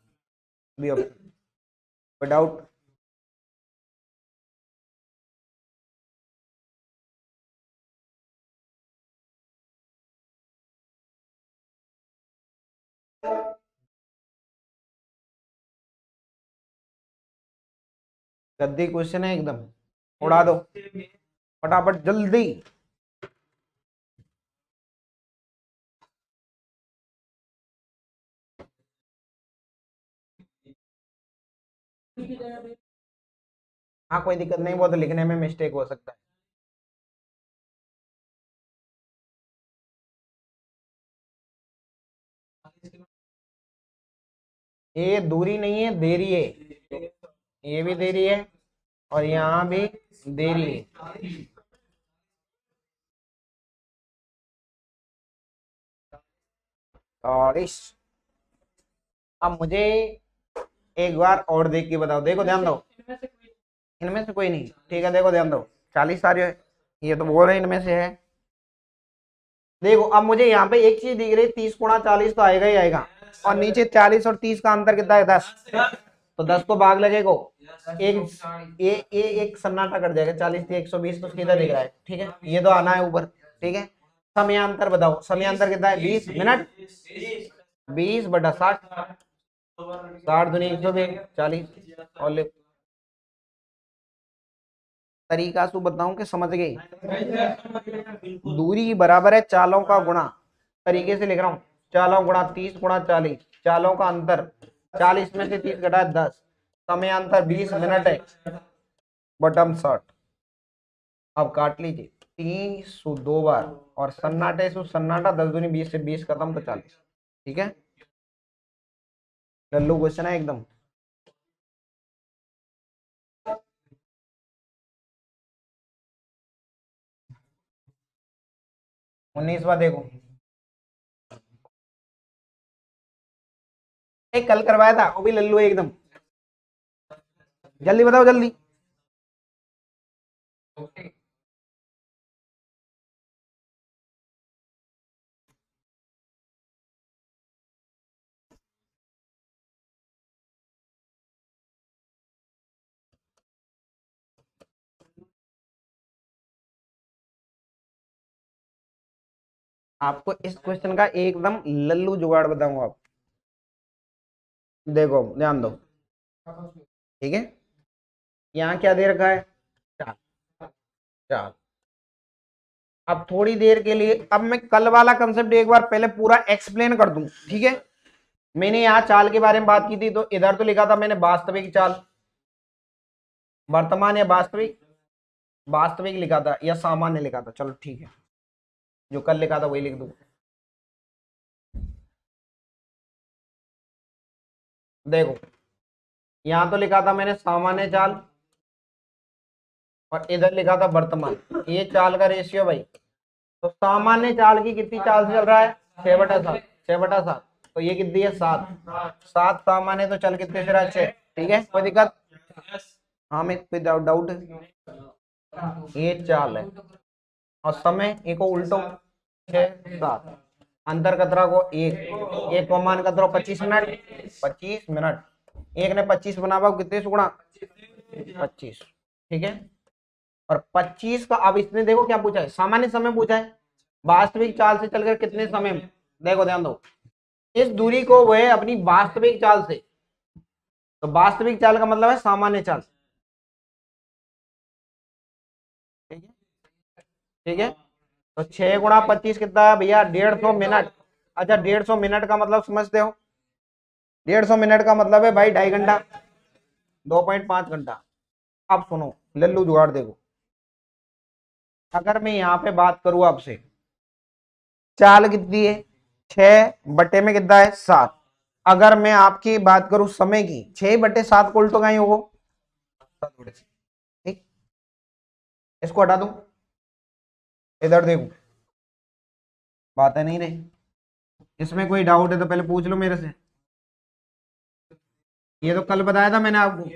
कोई डाउट? गद्दी क्वेश्चन है एकदम, उड़ा दो फटाफट जल्दी। हाँ कोई दिक्कत नहीं, वो तो लिखने में मिस्टेक हो सकता है। ये दूरी नहीं है, देरी है, ये भी देरी है और यहाँ भी देरी है। और इस अब मुझे एक बार और देख के बताओ, देखो ध्यान दो, इनमें से कोई नहीं, ठीक है देखो ध्यान दो, 40 सारे ये तो बोल रहे हैं इनमें से है। देखो अब मुझे यहाँ पे एक चीज दिख रही है, 30 गुणा 40 तो आएगा ही आएगा, और नीचे 40 और 30 का अंतर कितना है 10, तो 10 को भाग लगेगा, एक सन्नाटा कट जाएगा, 40 थी 120 तो सीधा दिख रहा है। ठीक है, ये तो आना है ऊपर। ठीक है, समयांतर बताओ, समयांतर कितना है 20 मिनट, 20/60, 60 दूनी 120, 40 और ले तरीका सु बताऊं कि समझ गए। दूरी बराबर है चालों का गुणा, तरीके से लिख रहा हूं, चालों गुणा 30 गुणा 40, चालों का अंतर 40 में से 30 घटा 10, समय अंतर 20 मिनट है बटम 60। अब काट लीजिए 30 दो बार और सन्नाटे सु सन्नाटा 10 दूनी 20 से 20 खत्म तो 40। ठीक है, लल्लू क्वेश्चन है एकदम। 19वां देखो, एक कल करवाया था वो भी लल्लू है एकदम, जल्दी बताओ जल्दी। आपको इस क्वेश्चन का एकदम लल्लू जुगाड़ बताऊंगा आप, देखो ध्यान दो। ठीक है, यहाँ क्या दे रखा है चाल, चाल। अब थोड़ी देर के लिए, अब मैं कल वाला कंसेप्ट एक बार पहले पूरा एक्सप्लेन कर दूं। ठीक है, मैंने यहाँ चाल के बारे में बात की थी, तो इधर तो लिखा था मैंने वास्तविक चाल, वर्तमान या वास्तविक, वास्तविक लिखा था या सामान्य लिखा था, चलो ठीक है, जो कल लिखा था वही लिख दूं। देखो यहां तो लिखा था मैंने सामान्य चाल और इधर लिखा था वर्तमान, ये चाल का रेशियो भाई। तो सामान्य चाल की कितनी चाल से चल रहा है 6/7, 6/7, तो ये कितनी है 7, 7 सामान्य तो चल कितने से रहा है 6। ठीक है, कोई दिक्कत? हाँ में कोई डाउट है? ये चाल है और समय एक को उल्टो 6 7, अंतर कतरा को एक को मान कतरा 25 मिनट, 25 मिनट, एक ने 25 बनावा कितने से गुणा 25। ठीक है, और 25 का, अब इसने देखो क्या पूछा है, सामान्य समय पूछा है, वास्तविक चाल से चलकर कितने समय में, देखो ध्यान दो, इस दूरी को वह अपनी वास्तविक चाल से, तो वास्तविक चाल का मतलब है सामान्य चाल। ठीक है, ठीक है, तो 6 गुणा 25 कितना है भैया 150 मिनट। अच्छा 150 मिनट का मतलब समझते हो, 150 मिनट का मतलब है भाई 2.5 घंटा, 2.5 घंटा। अब सुनो लल्लू जुगाड़ देखो, अगर मैं यहाँ पे बात करूं आपसे, चाल कितनी है 6 बटे में कितना है 7। अगर मैं आपकी बात करूं समय की, 6/7 को उल्टो कहीं होगा, ठीक, इसको हटा दूं, इधर देखो, बातें नहीं रही। इसमें कोई डाउट है तो पहले पूछ लो मेरे से। ये तो कल बताया था मैंने आपको।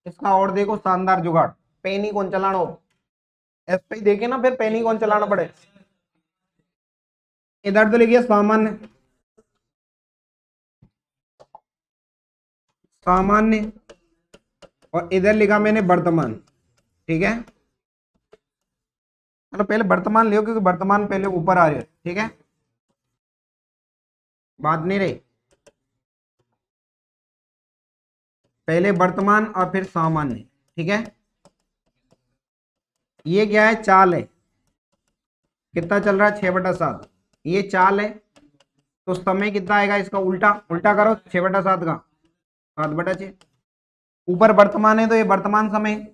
इसका और देखो शानदार जुगाड़, पेनी कौन चलाना हो, इस पे ही देखे ना, फिर पेनी कौन चलाना पड़े। इधर तो लिखिए सामान्य, सामान्य, और इधर लिखा मैंने वर्तमान, ठीक है। मतलब पहले वर्तमान लियो क्योंकि वर्तमान पहले ऊपर आ रही है, ठीक है, बात नहीं रही। पहले वर्तमान और फिर सामान्य, ठीक है। ये क्या है, चाल है, कितना चल रहा है 6/7, ये चाल है। तो समय कितना आएगा इसका, उल्टा उल्टा करो 6/7 का 7/6। ऊपर वर्तमान है तो ये वर्तमान समय,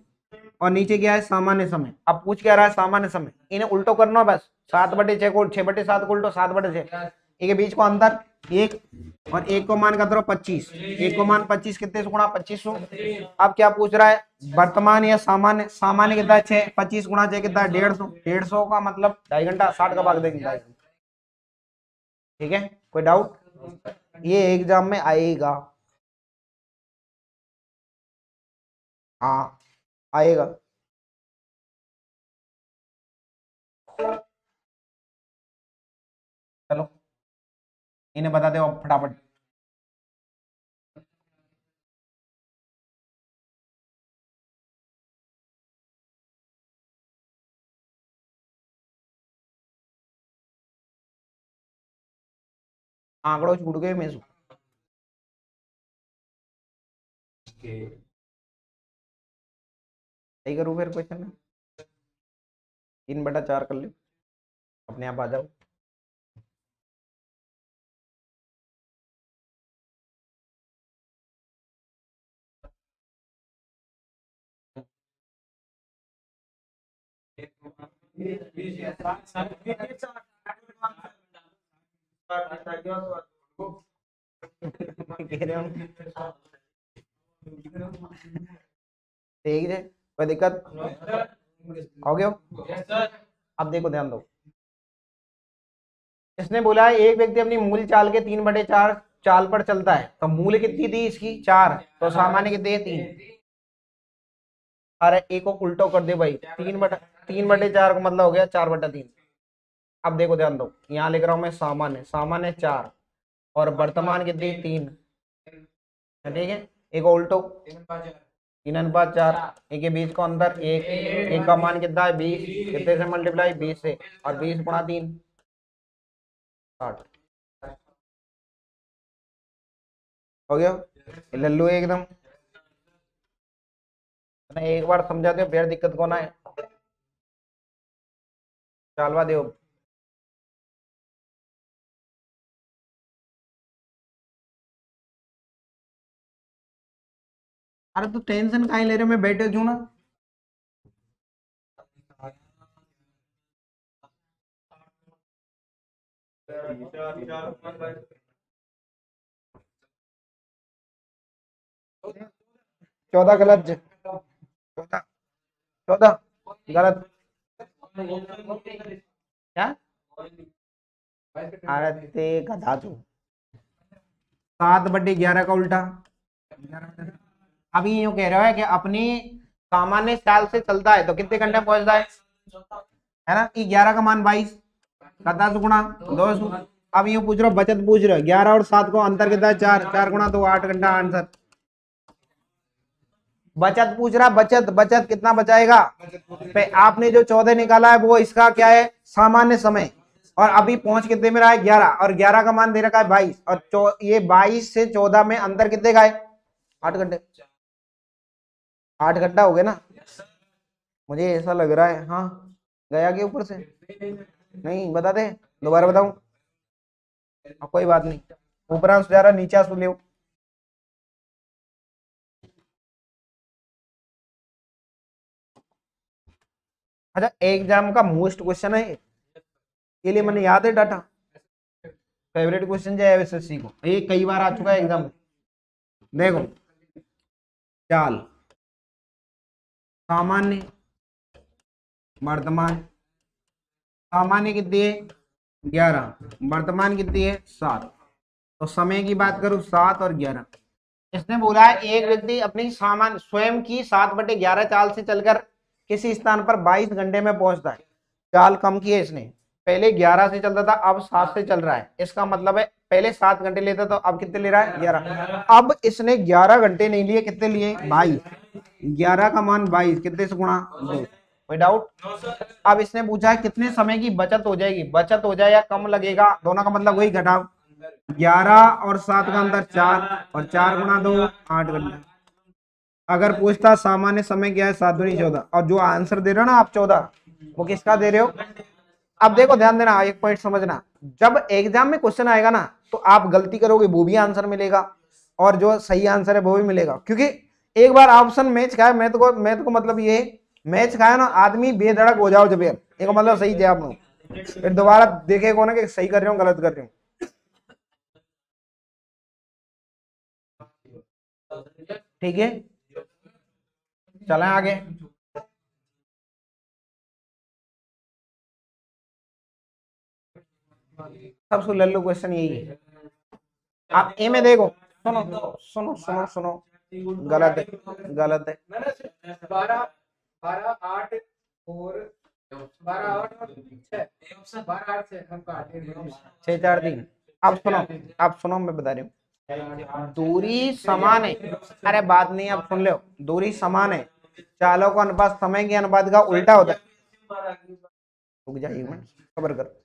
और नीचे क्या है सामान्य समय। अब पूछ क्या रहा है, सामान्य समय, इन्हें उल्टो करना बस। 7/6 को 6/7 को उल्टो 7/6, एक बीच को अंतर 1, और 1 को मान का 25, 1 को मान 25, कितने से गुणा 2500। अब क्या पूछ रहा है, वर्तमान या सामान्य, सामान्य कितना है 6, 25 गुणा 6 कितना है 150, 150 का मतलब 2.5 घंटा, 60 का भाग देंगे 2.5 घंटा, ठीक है। कोई डाउट, ये एग्जाम में आएगा, हाँ आएगा। चलो इन्हें बता दो फटाफट। आंकड़ों छूट गए में सही करूँ फिर क्वेश्चन में, 3/4 कर लो, अपने आप आ जाओ। कह रहे हो ठीक है, कोई दिक्कत हो गया। अब देखो ध्यान दो, इसने बोला है एक व्यक्ति अपनी मूल चाल के 3/4 चाल पर चलता है, तो मूल कितनी थी इसकी 4, तो सामान्य कितनी है 3। अरे एक को उल्टो कर दे भाई, 3/4 का मतलब हो गया 4/3। अब देखो ध्यान दो, यहाँ लिख रहा हूं मैं सामान्य, सामान्य 4, और वर्तमान कितनी 3, ठीक है। एक को उल्टो 3/4, एक के बीच को अंदर एक का मान कितना है 20, कितने से मल्टीप्लाई 20 से, और 20 गुणा 3 60 हो गया। लल्लू एकदम, एक बार समझा दो फिर दिक्कत कौन है, चालवा दो। अरे तू टेंशन काहे ले रहे हो, मैं बैठे हूं ना। चौदह गलत, 14, 14 गलत, क्या, अरे ते गधा तू, 7/11 का उल्टा। अभी यूं कह रहा है कि अपनी सामान्य चाल से चलता है तो कितने घंटे में पहुंचता है ना, 11 का मान 22 का 10 गुणा 200। अब यूं पूछ रहा हूं, बचत पूछ रहा है, 11 और 7 को अंतर कितना है 4, 4 गुणा 2 8 घंटा आंसर। बचत पूछ रहा, बचत बचत कितना बचाएगा, पे आपने जो 14 निकाला है वो इसका क्या है सामान्य समय, और अभी पहुंच कितने में रहा है 11, और 11 का मान दे रखा है 22, और ये 22 से 14 में अंतर कितने का है 8 घंटे, 8 घंटा हो गया ना। मुझे ऐसा लग रहा है, हाँ गया के ऊपर से, नहीं बता दे, दोबारा बताऊं, कोई बात नहीं, ऊपर से जा रहा नीचे से ले, अच्छा, एग्जाम का मोस्ट क्वेश्चन है ये लिए मैंने याद है डाटा। फेवरेट क्वेश्चन जो है एसएससी को, ये कई बार आ चुका है एग्जाम में। देखो, चाल, सामान्य, वर्तमान। सामान्य कितनी है 11, वर्तमान कितनी है 7। तो समय की बात करूं 7 और 11। इसने बोला है एक व्यक्ति अपनी सामान्य स्वयं की 7/11 चाल से चलकर किसी स्थान पर 22 घंटे में पहुंचता है। चाल कम की है इसने, पहले 11 से चलता था, अब 7 से चल रहा है। इसका मतलब है पहले 7 घंटे लेता तो अब कितने ले रहा है 11। अब इसने 11 घंटे नहीं लिए, कितने लिए 22। 11 का मान 22, कितने से गुणा 2। कोई डाउट? अब इसने पूछा है कितने समय की बचत हो जाएगी, बचत हो जाए या कम लगेगा, दोनों का मतलब वही घटाओ। 11 और 7 का अंतर 4, और 4 गुणा 2 8 घंटे। अगर पूछता सामान्य समय क्या है 7 दूनी 14, और जो आंसर दे रहे हो ना आप 14, वो किसका दे रहे हो? अब देखो ध्यान देना, एक पॉइंट समझना, जब एग्जाम में क्वेश्चन आएगा ना तो आप गलती करोगे वो भी आंसर मिलेगा, और जो सही आंसर है वो भी मिलेगा। क्योंकि एक बार ऑप्शन मैच खाए, मैथ को मतलब ये मैच खाया ना, आदमी बेधड़क हो जाओ जब एक मतलब सही जवाब लो, फिर दोबारा देखे को ना कि सही कर रहे हो गलत कर रहे हो। ठीक है, चलें आगे। सबसे लल्लू क्वेश्चन यही है। आप ए में देखो, सुनो सुनो सुनो सुनो, गलत है, गलत है। 12 12 8 और 12 8 और 6 12 8 से हम काटे 6 4 3। अब सुनो, अब सुनो, मैं बता रही हूँ, दूरी समान है। अरे बात नहीं, अब सुन लो, दूरी समान है, चालों का अनुपात समय के अनुपात का उल्टा होता है। रुक जाइए एक मिनट, सब्र करो।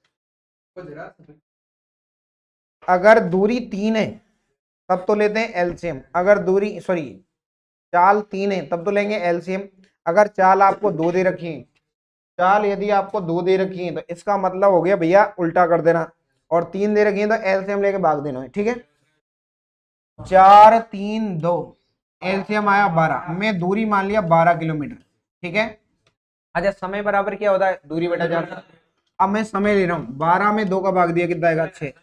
अगर दूरी 3 है तब तो लेते हैं एलसीएम, अगर दूरी सॉरी चाल 3 है तब तो लेंगे एलसीएम। अगर चाल आपको 2 दे रखी है, चाल यदि आपको 2 दे रखी है तो इसका मतलब हो गया भैया उल्टा कर देना, और 3 दे रखी है तो एलसीएम लेके भाग देना है। ठीक है, 4 3 2, एलसीएम आया 12, मैं दूरी मान लिया 12 किलोमीटर। ठीक है, अच्छा समय बराबर क्या होता है दूरी बटा 4। अब मैं समय ले रहा हूँ, 12 में 2 का भाग दिया कितना आएगा 6,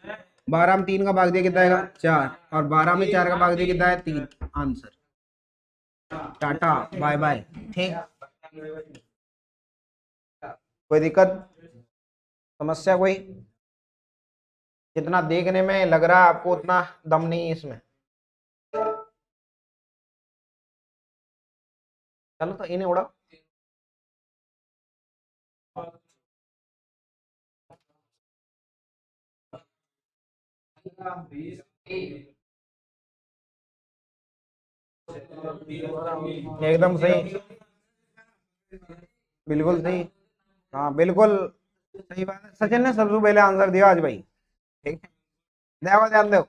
12 में 3 का भाग दिया कितना आएगा 4, और 12 में 4 का भाग दिया कितना है 3। Answer, tata bye bye. ठीक, कोई दिक्कत, समस्या कोई? जितना देखने में लग रहा है आपको उतना दम नहीं है इसमें। चलो तो इन्हें उड़ा। एकदम सही, बिल्कुल सही। हाँ बिल्कुल सही बात है, सचिन ने सबसे पहले आंसर दिया आज भाई। ठीक है, देखो ध्यान दो,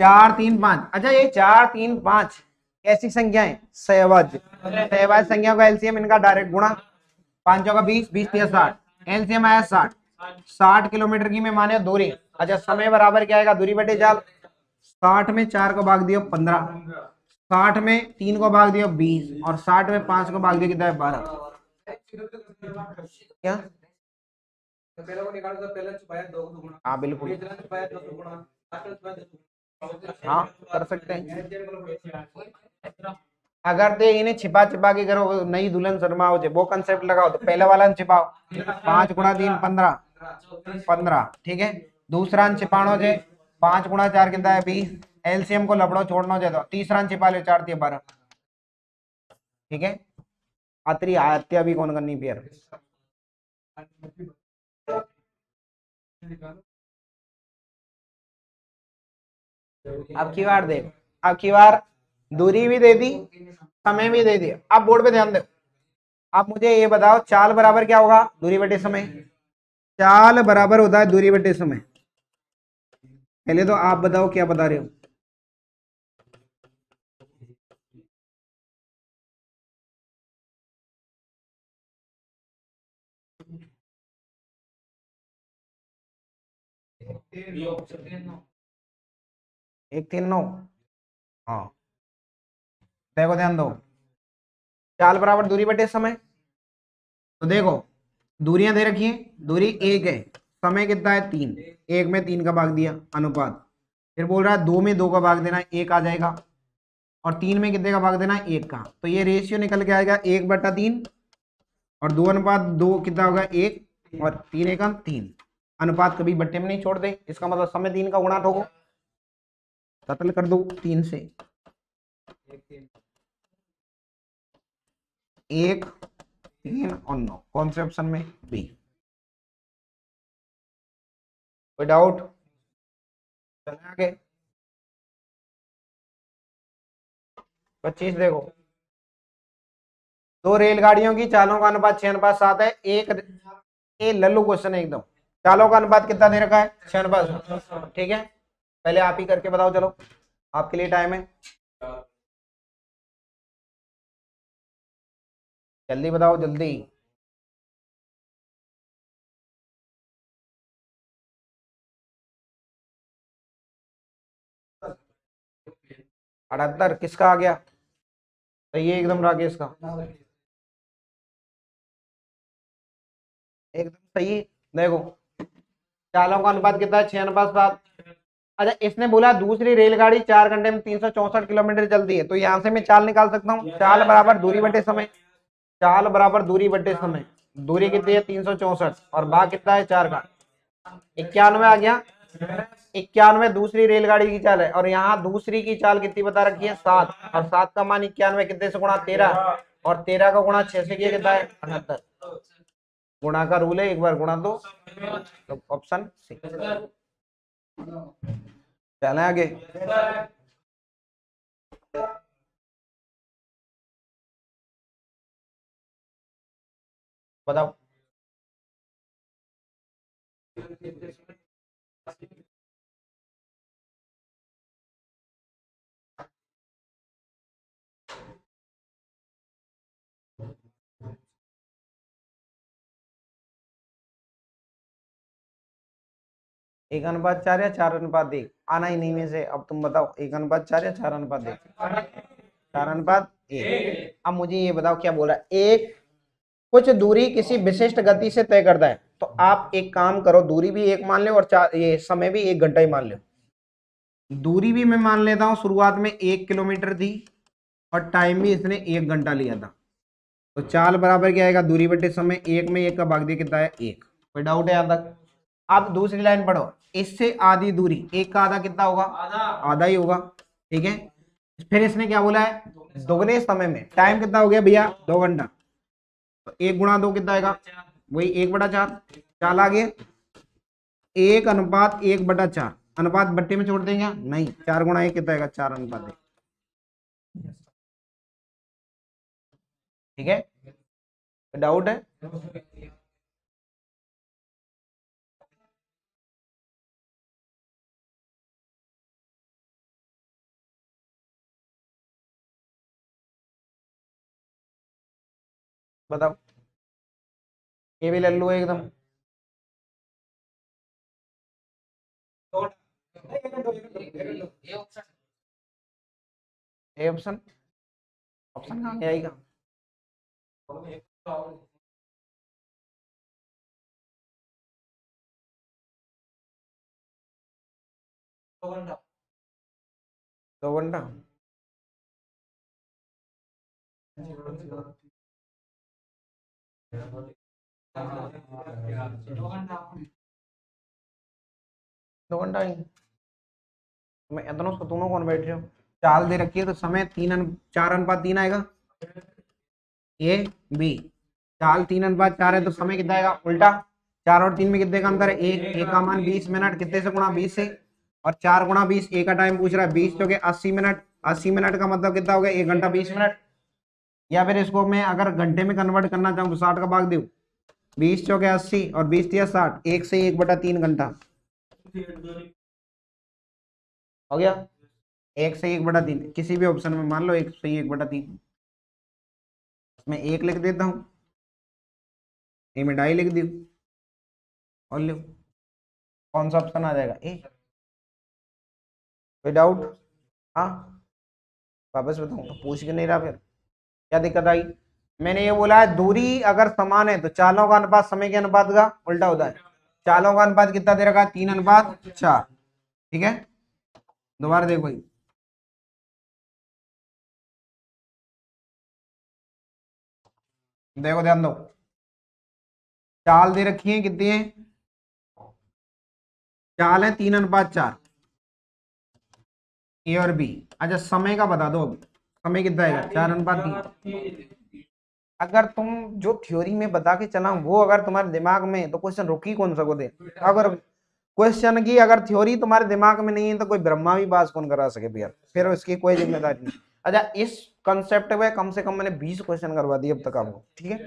4 3 5। अच्छा, ये 4 3 5 कैसी संख्या है? सहवाज्य। सहवाज्य संख्या का एलसीएम इनका डायरेक्ट गुणा, 5 का 20, 20 3 60, एलसीएम आया 60। 60 किलोमीटर की मैं माने दूरी। अच्छा, समय बराबर क्या आएगा दूरी बटे चाल। 60 में 4 को भाग दियो 15, 60 में 3 को भाग दियो 20, और 60 में 5 को भाग दियो कितना है 12। क्या? तो पहले को निकालो तो पहले छुपाया 2 गुना। हाँ बिल्कुल, ये जरा छुपाया 2 गुना, आजकल छुपाया 2 गुना। हाँ कर सकते हैं। अगर ते इन्हें छिपा छिपा के करो, नई दुल्हन शर्मा हो जाए वो कंसेप्ट लगाओ, तो पहले वाला छिपाओ, 5 गुणा 3 15, 15। ठीक है, दूसरा छिपाणो है 5 गुणा 4 कितना है 20, एलसीएम को लपड़ो छोड़ना चाहिए, तो तीसरा छिपा लो 4 3 12। ठीक है, आतरी हत्या भी कौन करनी फिर। अब की बार देख, अब की बार दूरी भी दे दी, समय भी दे दिया। अब बोर्ड पे ध्यान दो, आप मुझे ये बताओ चाल बराबर क्या होगा दूरी बटे समय। चाल बराबर होता है दूरी बटे समय। पहले तो आप बताओ क्या बता रहे हो। एक 3 9। हाँ देखो ध्यान दो, चाल बराबर दूरी बटे समय, तो देखो दूरियां दे रखी है, दूरी 1 है, समय कितना है 3, 1 में 3 का भाग दिया अनुपात, फिर बोल रहा है 2 में 2 का भाग देना, 1 आ जाएगा, और 3 में कितने का भाग देना है 1 का। तो ये रेशियो निकल के आएगा 1/3, और 2:2 कितना होगा 1, और 3 एकम 3। अनुपात कभी बट्टे में नहीं छोड़ दे, इसका मतलब समय 3 का गुणा ठोको, कत्ल कर दो 3 से, 1, 3 और 9। कौन से ऑप्शन में? बी। कोई डाउट? चले आगे। 25 देखो, दो रेलगाड़ियों की चालों का अनुपात 6:7 है। एक ये लल्लू क्वेश्चन है एकदम। चालों का अनुपात कितना दे रखा है? 6:7। ठीक है, पहले आप ही करके बताओ, चलो आपके लिए टाइम है, जल्दी बताओ जल्दी। अठहत्तर किसका आ गया? सही है एकदम राकेश का, एकदम सही। देखो चालों का अनुपात कितना है? 6:7। अच्छा, इसने बोला दूसरी रेलगाड़ी 4 घंटे में 364 किलोमीटर चलती है, तो यहां से मैं चाल निकाल सकता हूँ। चाल बराबर दूरी बटे समय, चाल बराबर दूरी बटे समय। दूरी कितनी है? 364, और भाग कितना है 4 का, 91 आ गया। 91 दूसरी रेलगाड़ी की चाल है, और यहाँ दूसरी की चाल कितनी बता रखी है? 7, और 7 का मान 91 कितने से गुणा? 13, और 13 का गुणा 6 से किया कितना है? 78। गुणा का रूल है, एक बार गुणा दो, तो ऑप्शन सी। चले आगे। बताओ। एक अनुपात 4 या 4:1? आना ही नहीं में से, अब तुम बताओ 1:4 या 4:1? 4:1। अब मुझे ये बताओ क्या बोला, एक कुछ दूरी किसी विशिष्ट गति से तय करता है, तो आप एक काम करो, दूरी भी 1 मान लो, और ये समय भी 1 घंटा ही मान लो। दूरी भी मैं मान लेता हूं, शुरुआत में 1 किलोमीटर थी, और टाइम भी इसने 1 घंटा लिया था। तो चाल बराबर क्या आएगा? दूरी बटे समय, 1 में 1 का भाग दिया कितना है? 1। कोई डाउट है यहां तक? अब दूसरी लाइन पढ़ो, इससे आधी दूरी, 1 का आधा कितना होगा? आधा ही होगा। ठीक है, फिर इसने क्या बोला है? दोगुने समय में। टाइम कितना हो गया भैया? 2 घंटा। तो 1 गुणा 2 कितना आएगा? वही 1/4। चाल आ गया 1:1/4। अनुपात बट्टे में छोड़ देंगे? नहीं, 4 गुणा 1 कितना आएगा? 4:1। ठीक है, डाउट है? बताओ। ये भी लल्लू है एकदम। ए ऑप्शन, ऑप्शन कहाँ आएगा? 2 घंटा। दो घंटा ही। मैं इतना सतूनों कौन बैठ रहे हो? चाल दे रखी है, तो समय 4:3 आएगा। ए बी, चाल 3:4 है, तो समय कितना आएगा? उल्टा। 4 और 3 में कितने का अंतर है? 1। 1 का मान 20 मिनट, कितने से गुणा? 20 से। और 4 गुणा 20, 1 का टाइम पूछ रहा है, 20 तो 80 मिनट। 80 मिनट का मतलब कितना हो गया? 1 घंटा 20 मिनट। या फिर इसको मैं अगर घंटे में कन्वर्ट करना चाहूँ तो 60 का भाग दूं, 20 × 4 = 80, और 20 × 60, 1 से 1/3 घंटा हो गया। 1 से 1/3, किसी भी ऑप्शन में मान लो 1 से 1/3। मैं 1 लिख देता हूँ, ये में 2.5 लिख दी, और लो कौन सा ऑप्शन आ जाएगा? ए। कोई डाउट? हाँ, वापस बताऊँ? पूछ के नहीं रहा फिर क्या दिक्कत आई? मैंने ये बोला है दूरी अगर समान है तो चालों का अनुपात समय के अनुपात का उल्टा होता है। चालों का अनुपात कितना दे रखा है? 3:4। ठीक है, दोबारा देखो भाई, देखो ध्यान दो, चाल दे रखी है कितनी है? चाल है 3:4, ए और बी। अच्छा समय का बता दो, अब समय कितना आएगा? 4:3। अगर तुम जो थ्योरी में बता के चला वो अगर तुम्हारे दिमाग में है, तो क्वेश्चन रुक ही कौन सको दे। अगर क्वेश्चन की अगर थ्योरी तुम्हारे दिमाग में नहीं है तो कोई ब्रह्मा भी पास कौन करा सके भैया, फिर उसकी कोई जिम्मेदारी नहीं। अच्छा इस कंसेप्ट में कम से कम मैंने 20 क्वेश्चन करवा दिए अब तक आपको। ठीक है,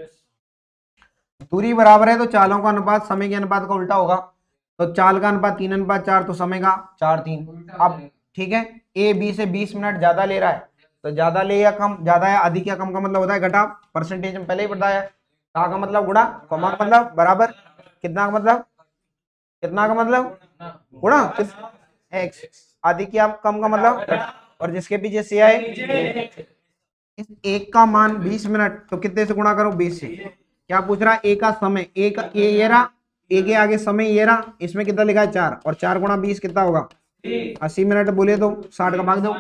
दूरी बराबर है तो चालों का अनुपात समय के अनुपात का उल्टा होगा। तो चाल का अनुपात 3:4 तो समय का 4:3। अब ठीक है, ए बी से 20 मिनट ज्यादा ले रहा है, तो ज्यादा ले या कम, ज्यादा या अधिक या कम का मतलब होता है घटा, परसेंटेज में पहले ही बताया। का मतलब गुणा, कमा का मतलब बराबर, कितना का मतलब, कितना का मतलब गुणा, एक्स, अधिक या कम का मतलब घटा, और जिसके पीछे से आए इस एक का मान 20 मिनट, तो कितने से गुणा करो? 20 से। क्या पूछ रहा है? ए का समय, ए का ये रहा, ए के आगे समय ये रहा, इसमें कितना लिखा है? 4, और 4 गुणा 20 कितना होगा? 80 मिनट बोले तो 60 का भाग दो।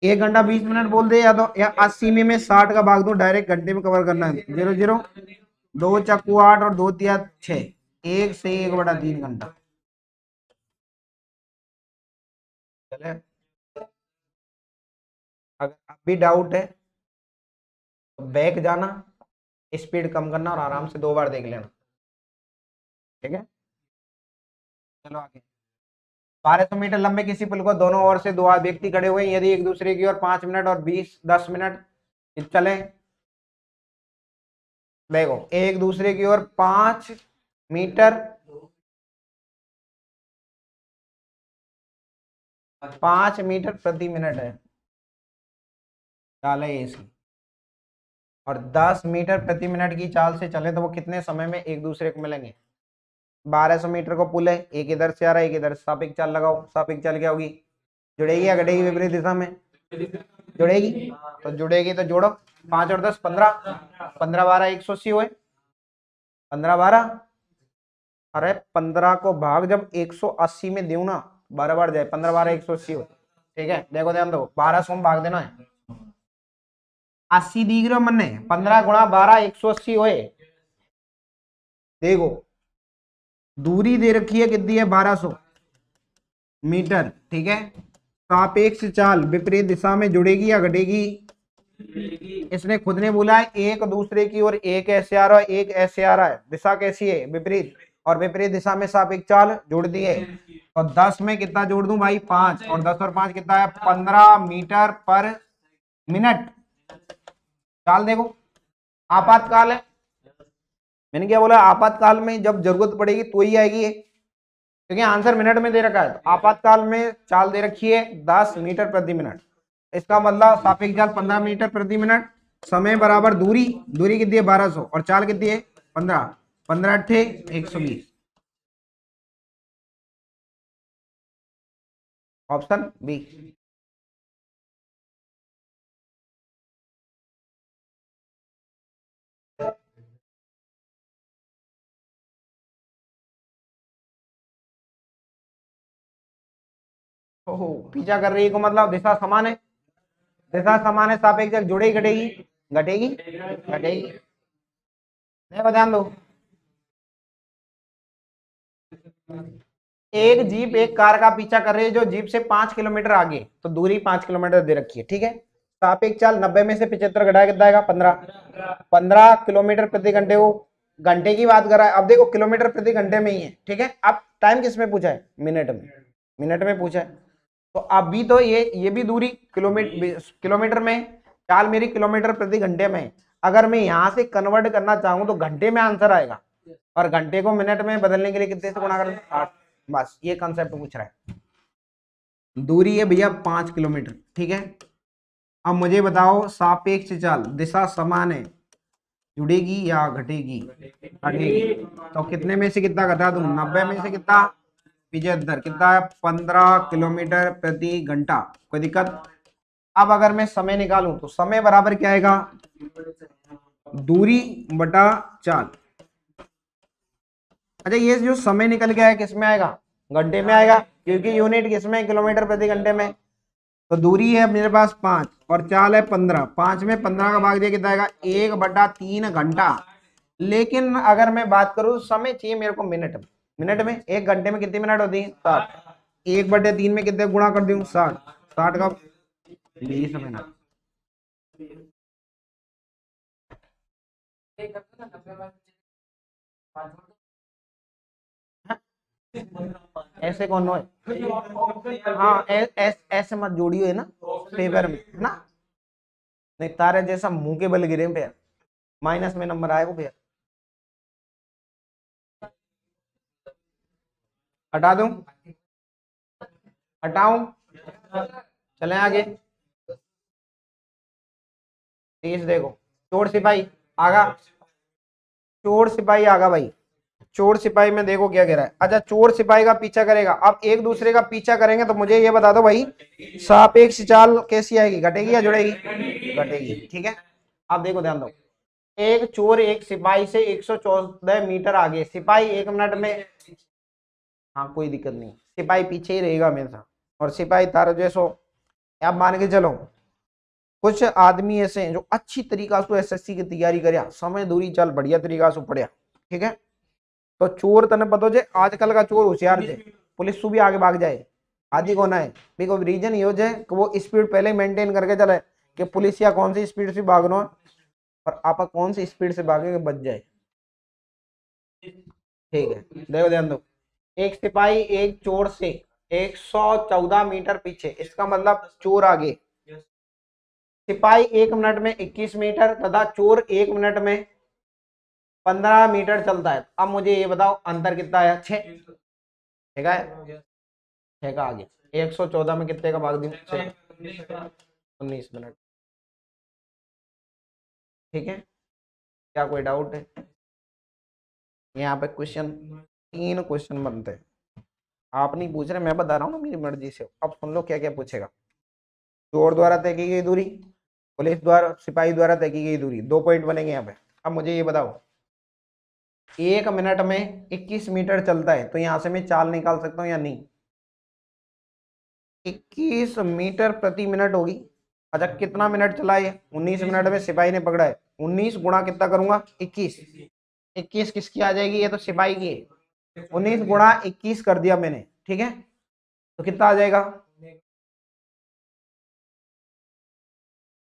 1 घंटा 20 मिनट बोल दे, या तो या 80 में 60 का भाग दो, डायरेक्ट घंटे में कवर करना है। 0 0 2 चक्कू 8 और 2 तिया 6, 1 से 1/3 घंटा। चले, अगर अब भी डाउट है तो बैक जाना, स्पीड कम करना और आराम से 2 बार देख लेना। ठीक है, चलो आगे। 1200 मीटर लंबे किसी पुल को दोनों ओर से 2 व्यक्ति खड़े हुए, यदि एक दूसरे की ओर 5 मिनट और 10 मिनट चले, देखो एक दूसरे की ओर 5 मीटर 5 मीटर प्रति मिनट है, चाल है इसकी, और 10 मीटर प्रति मिनट की चाल से चले तो वो कितने समय में एक दूसरे को मिलेंगे? 1200 मीटर को पुल है, एक इधर से आ रहा है, एक इधर, सापेक्ष चाल लगाओ। सापेक्ष चाल क्या होगी? जुड़ेगी या घटेगी विपरीत दिशा में? जुड़ेगी, तो जुड़ेगी तो जोड़ो, 5 और 10 15, 15 12 180 हुए, 15 12, अरे 15 को भाग जब 180 में दूं ना, 12 बार जाए, 15 12 180 हो। ठीक है, देखो ध्यान दो, 1200 में भाग देना है, 80 दिख रहा मन ने, 15 गुणा 12 180 होए। देखो दूरी दे रखी है कितनी है? 1200 मीटर। ठीक है, सापेक्ष चाल विपरीत दिशा में जुड़ेगी या घटेगी? इसने खुद ने बोला है एक दूसरे की ओर एक ऐसे आ रहा है, एक ऐसे आ रहा है, दिशा कैसी है? विपरीत, और विपरीत दिशा में सापेक्ष चाल जोड़ दी है। तो 10 में कितना जोड़ दूं भाई? 5, और 10 और 5 कितना है? 15 मीटर पर मिनट। चाल देखो, आपातकाल है, मैंने क्या बोला? आपातकाल में जब जरूरत पड़ेगी तो ही आएगी ये, क्योंकि आंसर मिनट में दे रखा है। तो आपातकाल में चाल दे रखी है 10 मीटर प्रति मिनट, इसका मतलब सापेक्ष चाल 15 मीटर प्रति मिनट, समय बराबर दूरी, दूरी कितनी है? 1200, और चाल कितनी है? 15, 15 अट्ठे 120। Option B. ओहो, पीछा कर रही है को मतलब दिशा समान है, दिशा समान है, सापेक्ष चाल जुड़ेगी घटेगी? घटेगी, घटेगी। देखो ध्यान दो, एक जीप एक कार का पीछा कर रही है जो जीप से 5 किलोमीटर आगे, तो दूरी 5 किलोमीटर दे रखी है। ठीक है, सापेक्ष चाल 90 में से 75 घटाया कितना आएगा? 15, 15 किलोमीटर प्रति घंटे को, घंटे की बात कर रहा है। अब देखो किलोमीटर प्रति घंटे में ही है। ठीक है, अब टाइम किस में पूछा है? मिनट में, मिनट में पूछा है। तो अभी तो ये भी दूरी किलोमीटर में, चाल मेरी किलोमीटर प्रति घंटे में। अगर मैं यहां से कन्वर्ट करना चाहूं तो घंटे में आंसर आएगा, और घंटे को मिनट में बदलने के लिए कितने से गुणा करना? 8। बस ये कंसेप्ट पूछ रहा है। दूरी है भैया 5 किलोमीटर। ठीक है, अब मुझे बताओ सापेक्ष चाल दिशा समान है, जुड़ेगी या घटेगी? घटेगी। तो कितने में से कितना घटा दूं? 90 में से कितना? 75, कितना है? 15 किलोमीटर प्रति घंटा। कोई दिक्कत? अब अगर मैं समय निकालूं तो समय बराबर क्या आएगा? दूरी बटा चाल। अच्छा, ये जो समय निकल के आया किस में आएगा? घंटे में आएगा, क्योंकि यूनिट किस में? किलोमीटर प्रति घंटे में। तो दूरी है मेरे पास 5 और चाल है 15। 5 में 15 का भाग दिया कितना आएगा? 1/3 घंटा। लेकिन अगर मैं बात करूं समय चाहिए मेरे को मिनट में। मिनट में 1 घंटे में कितनी मिनट होती है? 60। 1/3 में कितने गुणा कर दूं? 60। 60 का 20 मिनट। ऐसे कौन है? हाँ, ऐसे मत जोड़ियो है ना पेपर में, है ना? नहीं, तारे जैसा मुंह के बल गिरे भैया, माइनस में नंबर आएगा भैया। हटा दूं? हटाऊं? चलें आगे। 30 देखो। चोर सिपाही आगा। चोर सिपाही आगा भाई। चोर सिपाही में देखो क्या कह रहा है। अच्छा, चोर सिपाही का पीछा करेगा। अब एक दूसरे का पीछा करेंगे तो मुझे ये बता दो भाई, सापेक्ष चाल कैसी आएगी? घटेगी या जुड़ेगी? घटेगी। ठीक है। अब देखो, ध्यान दो। एक चोर एक सिपाही से 114 मीटर आगे, सिपाही 1 मिनट में। हाँ, कोई दिक्कत नहीं, सिपाही पीछे ही रहेगा हमेशा। और सिपाही तारो जैसो। आप मान के चलो, कुछ आदमी ऐसे हैं जो अच्छी तरीका से एसएससी की तैयारी करया, समय दूरी चल बढ़िया तरीका से पढ़िया। ठीक है। तो चोर तने पता जे आजकल का चोर होशियार जे, पुलिस से भी आगे भाग जाए। आदि कोना है बिको रीजन ये जे कि वो स्पीड पहले मेंटेन करके चले, कि पुलिस या कौन सी स्पीड से भाग रहा है और आप कौन सी स्पीड से भागे बच जाए। ठीक है, देखो ध्यान दो। एक सिपाही एक चोर से 114 मीटर पीछे, इसका मतलब चोर आगे। सिपाही 1 मिनट में 21 मीटर तथा चोर 1 मिनट में 15 मीटर चलता है। अब मुझे ये बताओ अंतर कितना आया? 6। ठीक है, 6 का आगे 114 में कितने का भाग दूं? 6। 19 मिनट। ठीक है। क्या कोई डाउट है? यहाँ पे क्वेश्चन 3 क्वेश्चन बनते हैं। आप नहीं पूछ रहे, मैं बता रहा हूँ ना मेरी मर्जी से। अब सुन लो क्या क्या पूछेगा। चोर द्वारा तय की गई दूरी, पुलिस द्वारा सिपाही द्वारा तय की गई दूरी, 2 पॉइंट बनेंगे यहाँ पे। अब मुझे ये बताओ, 1 मिनट में 21 मीटर चलता है, तो यहाँ से मैं चाल निकाल सकता हूँ या नहीं? 21 मीटर प्रति मिनट होगी। अच्छा, कितना मिनट चला है? 19 मिनट में सिपाही ने पकड़ा है। 19 गुणा कितना करूंगा? 21। 21 किसकी आ जाएगी? ये तो सिपाही की है। 19 गुणा 21 कर दिया मैंने। ठीक है, तो कितना आ जाएगा?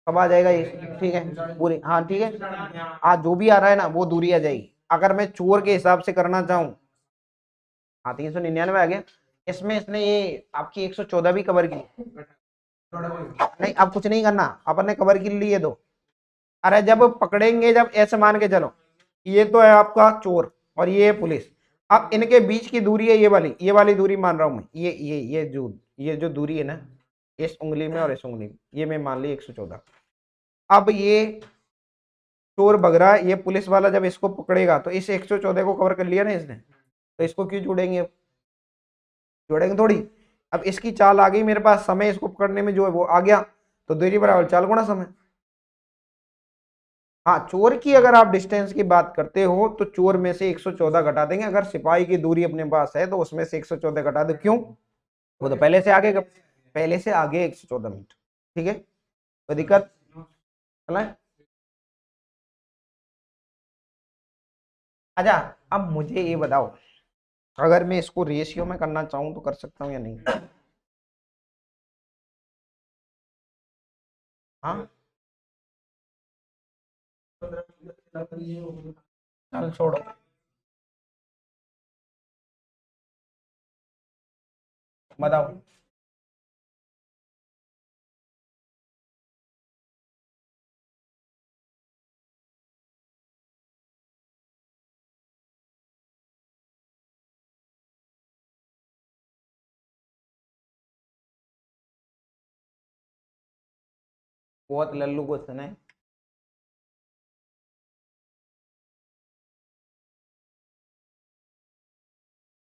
कब आ जाएगा ये? ठीक है पूरी, हाँ ठीक है। आज जो भी आ रहा है ना वो दूरी आ जाएगी। अगर मैं चोर के हिसाब से करना चाहूँ, हाँ 399 आ गया। इसमें इसने ये आपकी 114 भी कवर की। नहीं, अब कुछ नहीं करना, अपन ने कवर की लिए दो। अरे जब पकड़ेंगे, जब ऐसे मान के चलो, ये तो है आपका चोर और ये है पुलिस। अब इनके बीच की दूरी है ये वाली दूरी मान रहा हूं मैं। ये जो दूरी है ना, इस उंगली में और इस उंगली में, ये मैं मान ली 114। अब ये चोर भग रहा है, ये पुलिस वाला जब इसको पकड़ेगा तो इस 114 को कवर कर लिया ना इसने, तो इसको क्यों जोड़ेंगे? जोड़ेंगे थोड़ी। अब इसकी चाल आ गई मेरे पास, समय इसको पकड़ने में जो है वो आ गया, तो दूरी बराबर चाल गुणा समय। हाँ, चोर की अगर आप डिस्टेंस की बात करते हो तो चोर में से 114 घटा देंगे। अगर सिपाही की दूरी अपने पास है तो उसमें से 114 घटा दो। क्यों? वो तो पहले से आगे 114 मीटर। ठीक है, कोई दिक्कत? चला। अच्छा, अब मुझे ये बताओ, अगर मैं इसको रेशियो में करना चाहूं तो कर सकता हूं या नहीं? हाँ, चल छोड़ो। बताओ। बहुत लल्लू क्वेश्चन है।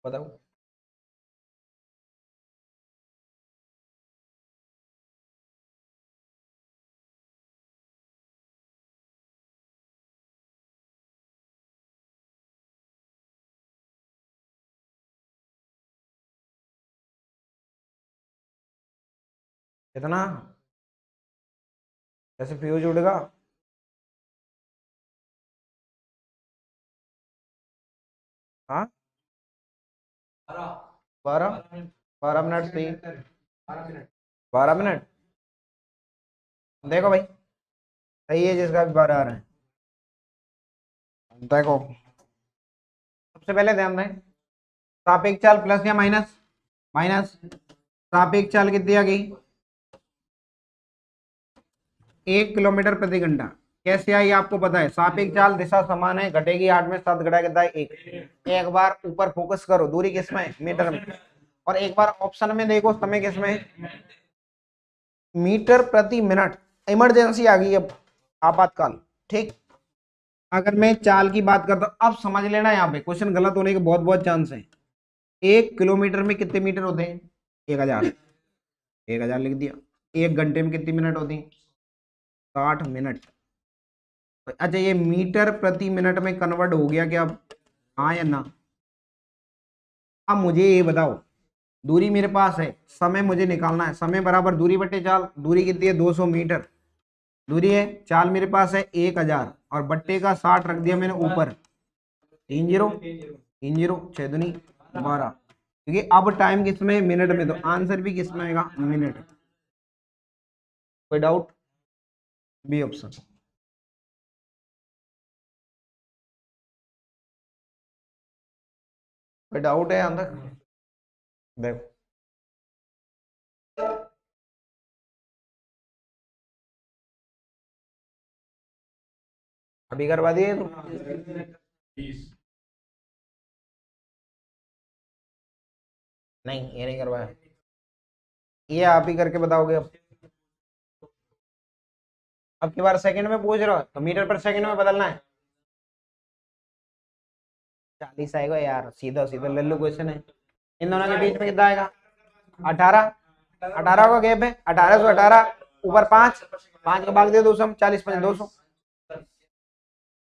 बताओ। कितना? कैसे फ्यूज उड़ेगा? हाँ, 12 12 मिनट सही। 12 मिनट देखो भाई, सही है जिसका भी 12 आ रहा है। देखो, सबसे पहले ध्यान दें, सापेक्ष चाल प्लस या माइनस? माइनस। सापेक्ष चाल कितनी आ गई? 1 किलोमीटर प्रति घंटा। कैसे आई आपको पता है? सापेक्ष चाल दिशा समान है, घटेगी 8 में 7 घटा कितना है? 1। एक बार ऊपर फोकस करो, दूरी किसमें है? मीटर में। और एक बार ऑप्शन में देखो, समय किसमें है? मीटर प्रति मिनट। इमरजेंसी आ गई अब, आपातकाल। ठीक, अगर मैं चाल की बात करता हूं, अब समझ लेना, यहाँ पे क्वेश्चन गलत होने के बहुत बहुत चांस है। 1 किलोमीटर में कितने मीटर होते हैं? 1000। 1000 लिख दिया। 1 घंटे में कितनी मिनट होती है? 60 मिनट। अच्छा, ये मीटर प्रति मिनट में कन्वर्ट हो गया क्या अब? हाँ या ना? अब मुझे ये बताओ, दूरी मेरे पास है, समय मुझे निकालना है। समय बराबर दूरी बटे चाल। दूरी कितनी है? 200 मीटर दूरी है। चाल मेरे पास है 1000 और बट्टे का 60 रख दिया मैंने ऊपर। 30 30 6 दूनी 12। क्योंकि अब टाइम किसमें? मिनट में, तो आंसर भी किसमें आएगा? मिनट। कोई डाउट? B option. कोई डाउट है यहां तक? देखो, अभी करवा दिए तो? नहीं, ये नहीं करवाया। ये आप ही करके बताओगे अब की बार सेकंड में पूछ रहा हो तो मीटर पर सेकंड में बदलना है। 40 आएगा यार, सीधा सीधा ले लो क्वेश्चन है। इन दोनों के बीच में कितना आएगा? 18। 18 का गैप है, 1818 ऊपर 5, 5 का भाग दे 200, 40 5 200।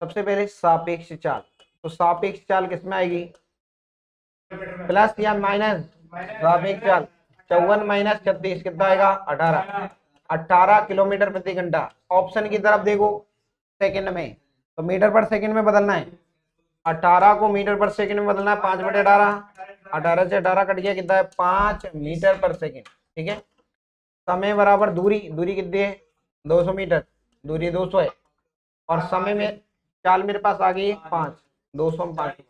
सबसे पहले सापेक्ष चाल, तो सापेक्ष चाल किसमें आएगी? प्लस या माइनस? सापेक्ष चाल 54 माइनस 36 कितना आएगा? 18। 18 किलोमीटर प्रति घंटा। ऑप्शन की तरफ देखो, सेकंड में, तो मीटर पर सेकंड में बदलना है। 18 को मीटर पर सेकंड में बदलना है। 5/18, 18 से 18 कट गया, कितना है? 5 मीटर पर सेकंड। ठीक है, समय बराबर दूरी, दूरी कितनी है? 200 मीटर, दूरी 200 है। और समय में चाल मेरे पास आ गई 5, 200 में 5।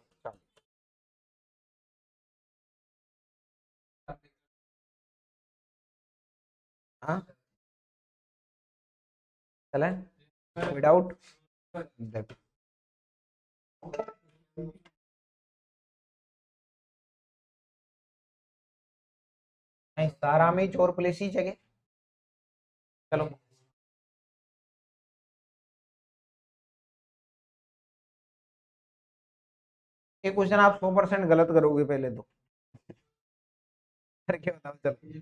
हाँ, चले, विदाउट। नहीं, सारा में चोर पुलिस ही जगह। चलो, ये क्वेश्चन आप 100% गलत करोगे पहले तो। करके बताओ चलो।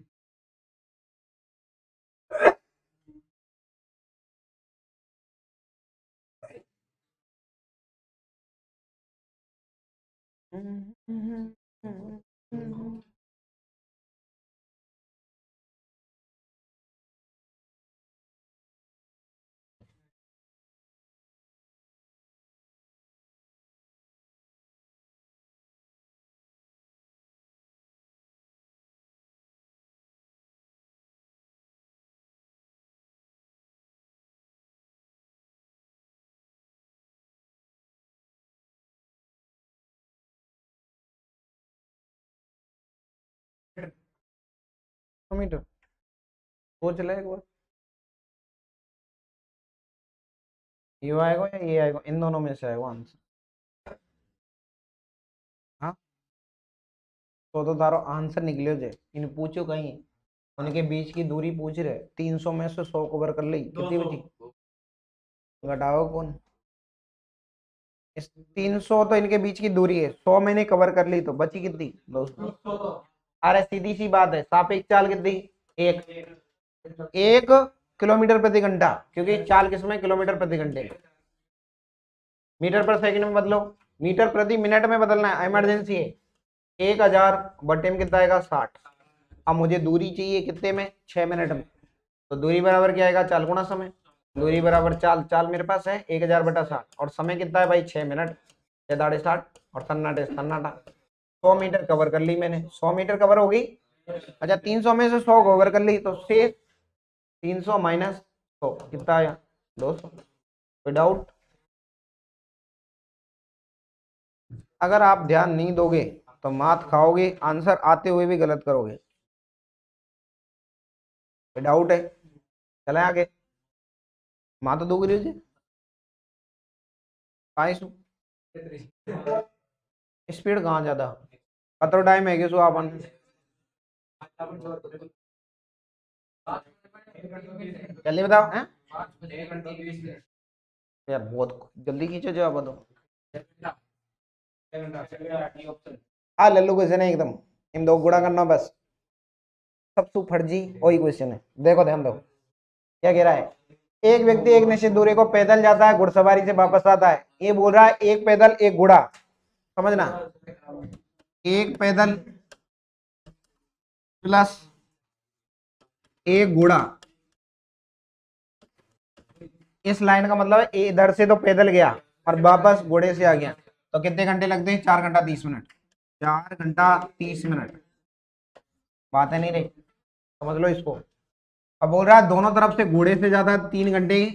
मीटर सोच ले एक बार, ये आएगा या ये आएगा? इन दोनों में से आएगा आंसर। हाँ, तो तारो आंसर निकलियो जे, इन पूछो कहीं, उनके बीच की दूरी पूछ रहे। 300 में से 100 कवर कर ली, कितनी बची? घटाओ कौन? इस 300 तो इनके बीच की दूरी है, 100 मैंने कवर कर ली, तो बची कितनी? 200। अरे सीधी सी बात है, सापेक्ष चाल कितनी? 1 किलोमीटर प्रति घंटा, क्योंकि चाल किसमें? किलोमीटर प्रति घंटे। मीटर पर सेकंड में बदलो, मीटर प्रति मिनट में बदलना है, इमरजेंसी है। 1000 बटे में कितना आएगा? 60। अब मुझे दूरी चाहिए कितने में, 6 मिनट में। तो दूरी बराबर क्या आएगा, चाल गुणा समय। दूरी बराबर चाल, चाल मेरे पास है 1000/60 और समय कितना है भाई 6 मिनट, 6 और सन्नाटे सन्नाटा। 100 मीटर कवर कर ली मैंने, 100 मीटर कवर हो गई। अच्छा 300 में से 100 कवर कर ली तो से 300 माइनस 100 कितना आया, 200। कोई डाउट? अगर आप ध्यान नहीं दोगे तो मात खाओगे, आंसर आते हुए भी गलत करोगे। कोई डाउट है? चले आगे। मात दोगे जी स्पीड कहाँ ज्यादा, कतो टाइम है सो अपन जल्दी बताओ हैं। यार बहुत जल्दी खींचो जवाब दो। हाँ लल्लू क्वेश्चन है एकदम, इन दो गुणा करना बस, सबसे फर्जी वही क्वेश्चन है। देखो ध्यान दो क्या कह रहा है। एक व्यक्ति एक निश्चित दूरी को पैदल जाता है, घुड़सवारी से वापस आता है। ये बोल रहा है एक पैदल एक घोड़ा, समझना, एक पैदल प्लस एक घोड़ा। इस लाइन का मतलब है इधर से तो पैदल गया और वापस घोड़े से आ गया, तो कितने घंटे लगते हैं, 4 घंटा 30 मिनट। 4 घंटा 30 मिनट, बात है नहीं रही, समझ लो इसको। अब बोल रहा है दोनों तरफ से घोड़े से ज्यादा 3 घंटे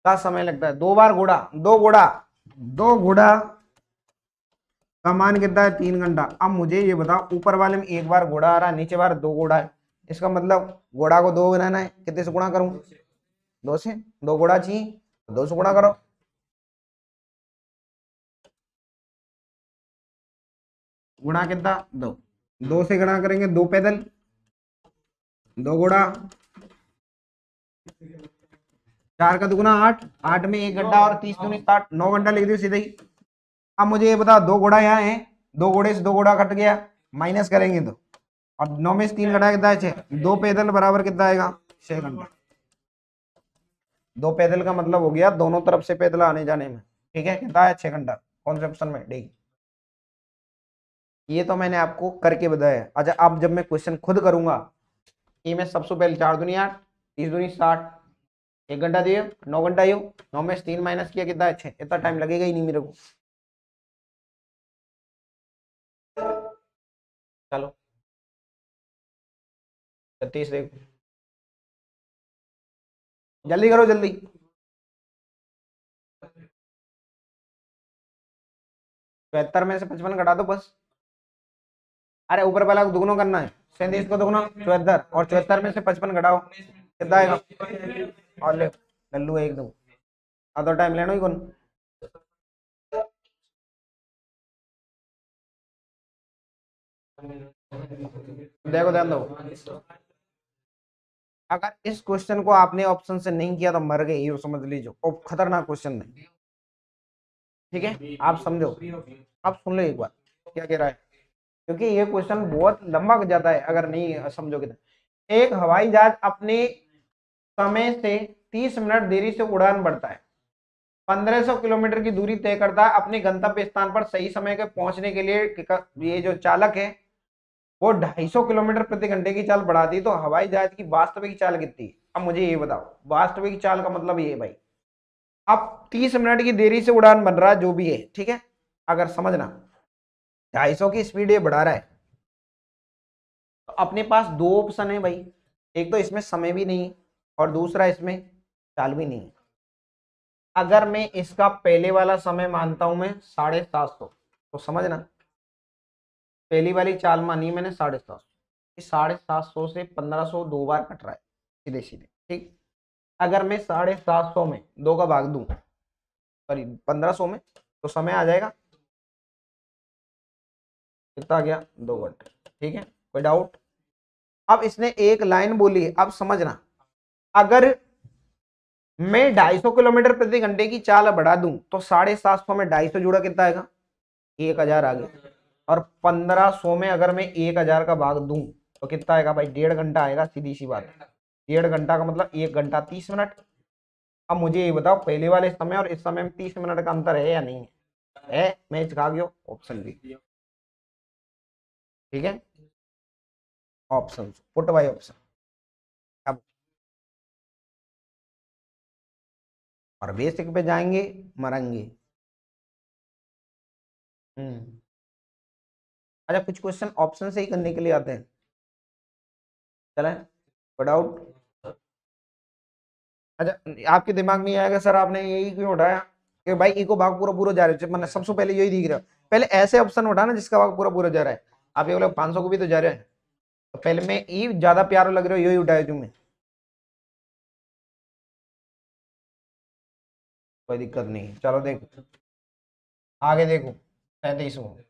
का समय लगता है। दो बार घोड़ा, दो घोड़ा का मान कितना है, 3 घंटा। अब मुझे ये बताओ ऊपर वाले में एक बार घोड़ा आ रहा है, नीचे बार दो घोड़ा है, इसका मतलब घोड़ा को दो बनाना है, कितने से गुणा करूं, 2 से। दो घोड़ा चाहिए तो 2 से गुणा करो। गुणा कितना, 2। 2 से गुणा करेंगे, 2 पैदल 2 घोड़ा, 4 का दुगुना 8, 8 में 1 घंटा और 30 दूनी 60, 9 घंटा लिख दियो सीधे ही। अब मुझे ये बताओ दो घोड़ा यहाँ है, दो घोड़े से दो घोड़ा कट गया, माइनस करेंगे तो, और 9 में से 3 घटा कितना है 6, 2 पैदल बराबर कितना आएगा 6 घंटा। 2 पैदल का मतलब हो गया दोनों तरफ से पैदल आने जाने में, ठीक है, कितना है 6 घंटा। कौन से ऑप्शन में, डी। ये तो मैंने आपको करके बताया। अच्छा अब जब मैं क्वेश्चन खुद करूंगा, ये मैं सबसे पहले 4 दूनी 8, 30 दूनी 60, 1 घंटा दिए, 9 घंटा यू, 9 में से 3 माइनस किया कितना है 6, इतना टाइम लगेगा ही नहीं मेरे को। चलो 36 देखो, जल्दी करो जल्दी। बहत्तर में से 55 घटा दो बस। अरे ऊपर वाला को दुगुना करना है, 37 को दुगुना 74, और 74 में से 55 घटाओ कितना आएगा, और ले लल्लू है एकदम, आधा टाइम लेना ही कौन। देखो ध्यान दो, अगर इस क्वेश्चन को आपने ऑप्शन से नहीं किया तो मर गए, ये समझ लीजिए, और खतरनाक क्वेश्चन है, ठीक है, आप समझो। आप सुन लो एक बार क्या कह रहा है, क्योंकि ये क्वेश्चन बहुत लंबा जाता है अगर नहीं समझोगे तो। एक हवाई जहाज अपने समय से 30 मिनट देरी से उड़ान भरता है, 1500 किलोमीटर की दूरी तय करता है, अपने गंतव्य स्थान पर सही समय के पहुंचने के लिए ये जो चालक है वो 250 किलोमीटर प्रति घंटे की चाल बढ़ा दी, तो हवाई जहाज की वास्तविक चाल कितनी है। अब मुझे ये बताओ, वास्तविक चाल का मतलब ये भाई, अब 30 मिनट की देरी से उड़ान बन रहा है जो भी है, ठीक है, अगर समझना 250 की स्पीड ये बढ़ा रहा है, तो अपने पास दो ऑप्शन है भाई, एक तो इसमें समय भी नहीं और दूसरा इसमें चाल भी नहीं। अगर मैं इसका पहले वाला समय मानता हूं मैं 750, तो समझना पहली वाली चाल मानी मैंने 750, 750 से 1500 दो बार कट रहा है सीधे सीधे, ठीक। अगर मैं 750 में 2 का भाग दूं, सॉरी 1500 में, तो समय आ जाएगा कितना आ गया, 2 घंटे, ठीक है, कोई डाउट। अब इसने एक लाइन बोली है, अब समझना, अगर मैं 250 किलोमीटर प्रति घंटे की चाल बढ़ा दूं तो 750 में 250 जुड़ा कितना आएगा, 1000 आ गया, और 1500 में अगर मैं 1000 का भाग दूं तो कितना आएगा भाई, 1.5 घंटा आएगा, सीधी सी बात। 1.5 घंटा का मतलब 1 घंटा 30 मिनट। अब मुझे ये बताओ पहले वाले समय और इस समय में 30 मिनट का अंतर है या नहीं है, मैं खा गया ऑप्शन बी, ठीक है। Option, put by option. अब और बेसिक पे जाएंगे, मरेंगे। अच्छा, कुछ क्वेश्चन ऑप्शन से ही करने के लिए आते हैं। चले विदाउट। अच्छा, आपके दिमाग में ये आएगा सर आपने यही क्यों उठाया कि भाई इको भाग पूरा पूरा जा रहा है, मैंने सबसे पहले यही दिख रहा है। पहले ऐसे ऑप्शन उठाना जिसका भाग पूरा पूरा जा रहा है। आप ये बोले 500 को भी तो जा रहा है, तो पहले मैं ई ज्यादा प्यारा लग रहा है, यही उठाया तुम्हें। कोई दिक्कत नहीं, चलो देखो आगे देखो 37।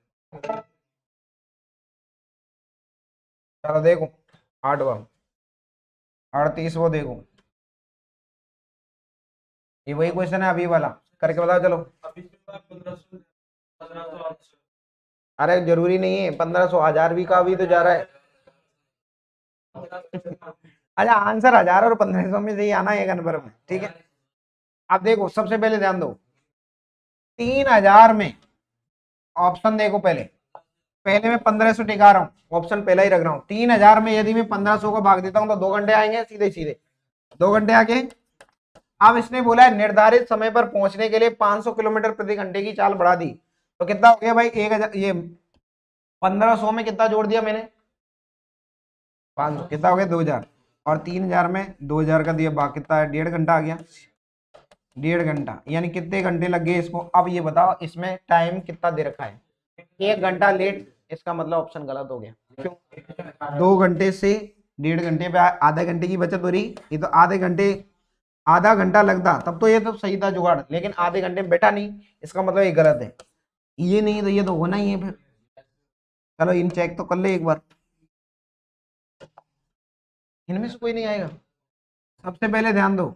चलो देखो 8वां 38, वो देखो ये वही क्वेश्चन है अभी वाला, करके बताओ चलो। अरे जरूरी नहीं है 1500, 1000 भी का भी तो जा रहा है। अच्छा, आंसर 1000 और 1500 में से ही आना है कन्फर्म है, ठीक है। अब देखो सबसे पहले ध्यान दो, 3000 में ऑप्शन देखो पहले। पहले मैं 1500 टिका रहा हूँ, ऑप्शन पहला ही रख रहा हूँ। 3000 में यदि मैं 1500 को भाग देता हूँ तो 2 घंटे आएंगे सीधे सीधे, 2 घंटे आके। अब इसने बोला है निर्धारित समय पर पहुंचने के लिए 500 किलोमीटर प्रति घंटे की चाल बढ़ा दी, तो कितना हो गया भाई 1000, ये 1500 में कितना जोड़ दिया मैंने 500, कितना हो गया 2000, और 3000 में 2000 का दिया भाग, कितना है 1.5 घंटा आ गया। 1.5 घंटा यानी कितने घंटे लग गए इसको। अब ये बताओ इसमें टाइम कितना दे रखा है, 1 घंटा लेट, इसका मतलब ऑप्शन गलत हो गया। क्यों, 2 घंटे से 1.5 घंटे पे आधे घंटे की बचत हो रही, ये तो आधे घंटे, आधा घंटा लगता तब तो ये तो सही था जुगाड़, लेकिन आधे घंटे में बैठा नहीं, इसका मतलब ये गलत है। ये नहीं तो ये तो होना ही है फिर। चलो इन चेक तो कर ले एक बार, इनमें से कोई नहीं आएगा। सबसे पहले ध्यान दो,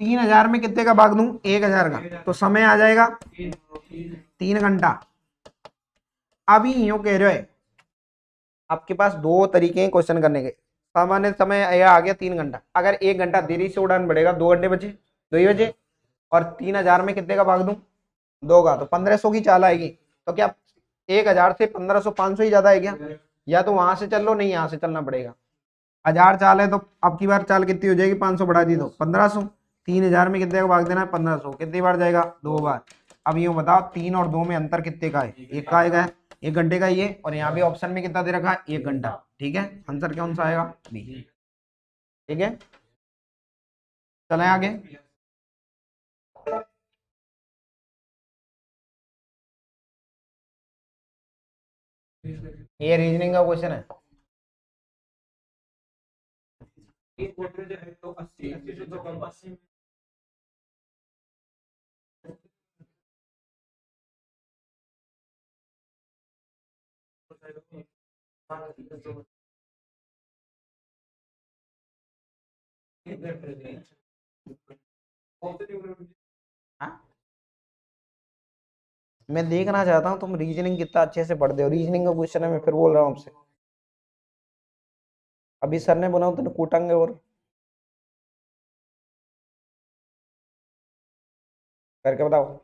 3000 में कितने का भाग दूं 1000 का, तो समय आ जाएगा 3 घंटा। अभी यूं कह रहे हो, आपके पास दो तरीके हैं क्वेश्चन करने के। सामान्य समय यह आ गया 3 घंटा, अगर 1 घंटा देरी से उड़ान बढ़ेगा 2 घंटे बचे, 2 ही बचे। और 3000 में कितने का भाग दूं 2 का, तो 1500 की चाल आएगी। तो क्या 1000 से 1500 500 ही ज्यादा है क्या, या तो वहां से चल लो, नहीं यहाँ से चलना पड़ेगा। 1000 चाल है तो अब की बार चाल कितनी हो जाएगी, 500 बढ़ा दी तो 1500। 3000 में कितने का भाग देना है 1500, कितनी बार जाएगा 2 बार। अब यूं बताओ 3 और 2 में अंतर कितने का है, 1 का आएगा, 1 घंटे का ये, और यहाँ भी ऑप्शन में कितना दे रखा है 1 घंटा, ठीक है। आंसर कौन सा आएगा बी, ठीक है। चले आगे, ये रीजनिंग का क्वेश्चन है। हाँ? मैं देखना चाहता हूँ तुम रीजनिंग कितना अच्छे से पढ़ते हो, रीजनिंग का क्वेश्चन है, मैं फिर बोल रहा हूँ आपसे। अभी सर ने बोला तो कूटेंगे, और करके बताओ।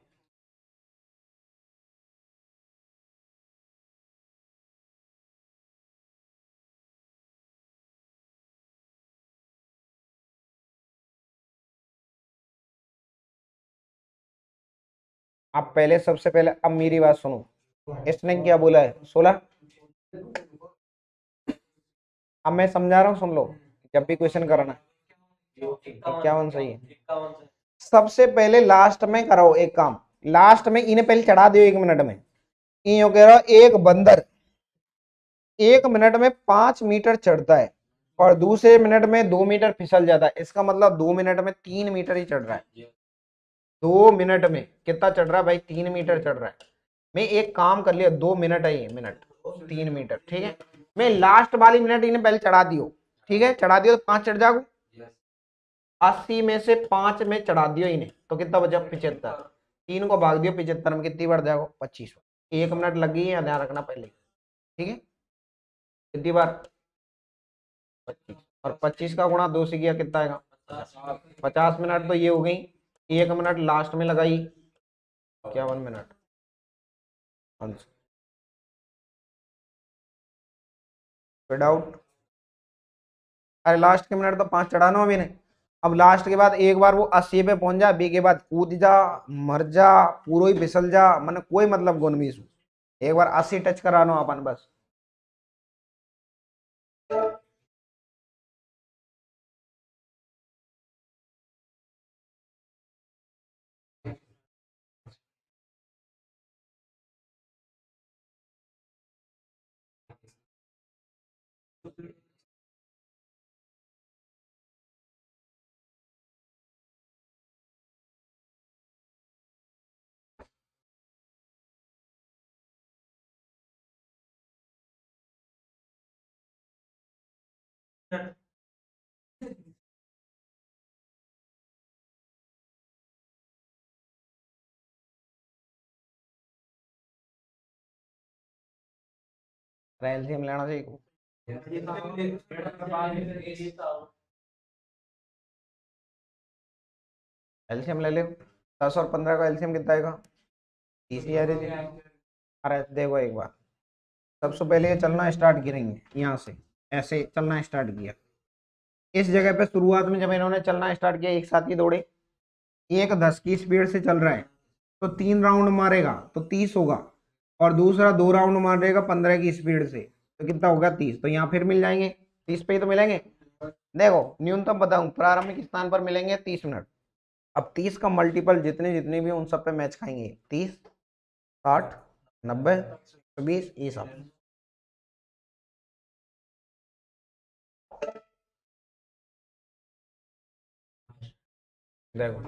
आप पहले, सबसे पहले अब मेरी बात सुनो, इसने क्या बोला है 16। अब मैं समझा रहा हूँ सुन लो, जब भी क्वेश्चन कराना। 51 सही है। सबसे पहले लास्ट में करो एक काम, लास्ट में इन्हें पहले चढ़ा दियो 1 मिनट में। यूं कह रहा एक बंदर 1 मिनट में 5 मीटर चढ़ता है और दूसरे मिनट में 2 मीटर फिसल जाता है, इसका मतलब 2 मिनट में 3 मीटर ही चढ़ रहा है। 2 मिनट में कितना चढ़ रहा है भाई, 3 मीटर चढ़ रहा है। मैं एक काम कर लिया, 2 मिनट है ये मिनट, 3 मीटर, ठीक है। मैं लास्ट वाली मिनट इन्हें पहले चढ़ा दियो, ठीक है, चढ़ा दियो तो 5 चढ़ जाओ। 80 में से 5 में चढ़ा दियो इन्हें, तो कितना बचा 75। 3 को भाग दियो 75 में, कितनी बार जाएगा 25। 1 मिनट लग गई है, ध्यान रखना पहले, ठीक है। कितनी बार 25, और 25 का गुणा 2 से किया कितना आएगा 50 मिनट, तो ये हो गई। 1 मिनट लास्ट में लगाई, 51 मिनट आंसर। विदाउट, अरे लास्ट के मिनट तो 5 चढ़ाना अभी नहीं। अब लास्ट के बाद एक बार वो 80 पे पहुंच जा, बी के बाद कूद जा, मर जा, पूरा ही फिसल जा, मैंने कोई मतलब गुण भी सु एक बार 80 टच करानो अपन बस। एलसीएम लेना चाहिए। एलसीएम ले ले, 10 और 15 का एलसीएम कितना आएगा? 30 ही आ रही थी। अरे देखो एक बार, सबसे पहले ये चलना स्टार्ट करेंगे यहाँ से, ऐसे चलना स्टार्ट किया। इस जगह पे शुरुआत में जब इन्होंने चलना स्टार्ट किया, एक साथ ही दौड़े, एक 10 की स्पीड से चल रहा है तो 3 राउंड मारेगा तो 30 होगा, और दूसरा 2 राउंड मारेगा 15 की स्पीड से तो कितना होगा? 30। तो यहाँ फिर मिल जाएंगे, 30 पे ही तो मिलेंगे। देखो न्यूनतम बताऊं, प्रारंभिक स्थान पर मिलेंगे 30 मिनट। अब 30 का मल्टीपल जितने जितने भी उन सब पे मैच खाएंगे, 30, 60, 90, 120, ये सब। देखो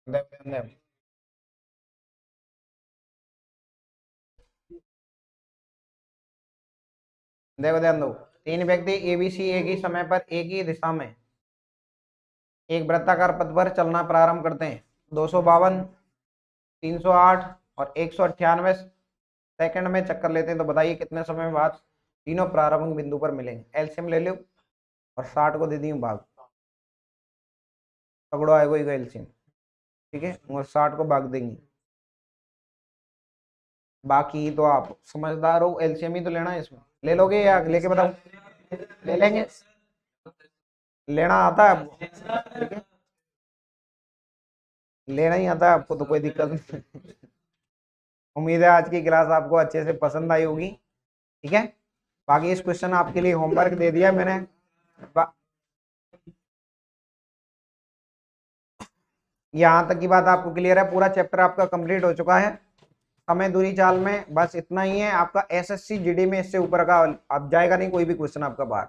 देखो देखो देखो, ध्यान दो। 3 व्यक्ति एबीसी एक ही समय पर एक ही दिशा में एक वृत्ताकार पथ पर चलना प्रारंभ करते हैं। 252, 308 और 198 सेकंड में चक्कर लेते हैं। तो बताइए कितने समय बाद तीनों प्रारंभिक बिंदु पर मिलेंगे? एलसीएम ले लो और 60 को दे दी भाग, तगड़ो आएगा एलसीएम, ठीक है, और 60 को भाग देंगे। बाकी तो आप समझदार हो, एलसीएम ही तो लेना है इसमें। ले लोगे या लेके बताओ? ले लेंगे, लेना आता है आपको? ठीक है, लेना ही आता है आपको तो कोई दिक्कत नहीं। उम्मीद है आज की क्लास आपको अच्छे से पसंद आई होगी, ठीक है। बाकी इस क्वेश्चन आपके लिए होमवर्क दे दिया मैंने। यहाँ तक की बात आपको क्लियर है? पूरा चैप्टर आपका कंप्लीट हो चुका है समय दूरी चाल में। बस इतना ही है आपका एसएससी जीडी में, इससे ऊपर का अब जाएगा नहीं कोई भी क्वेश्चन आपका बाहर।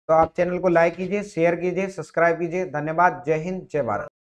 तो आप चैनल को लाइक कीजिए, शेयर कीजिए, सब्सक्राइब कीजिए। धन्यवाद। जय हिंद, जय भारत।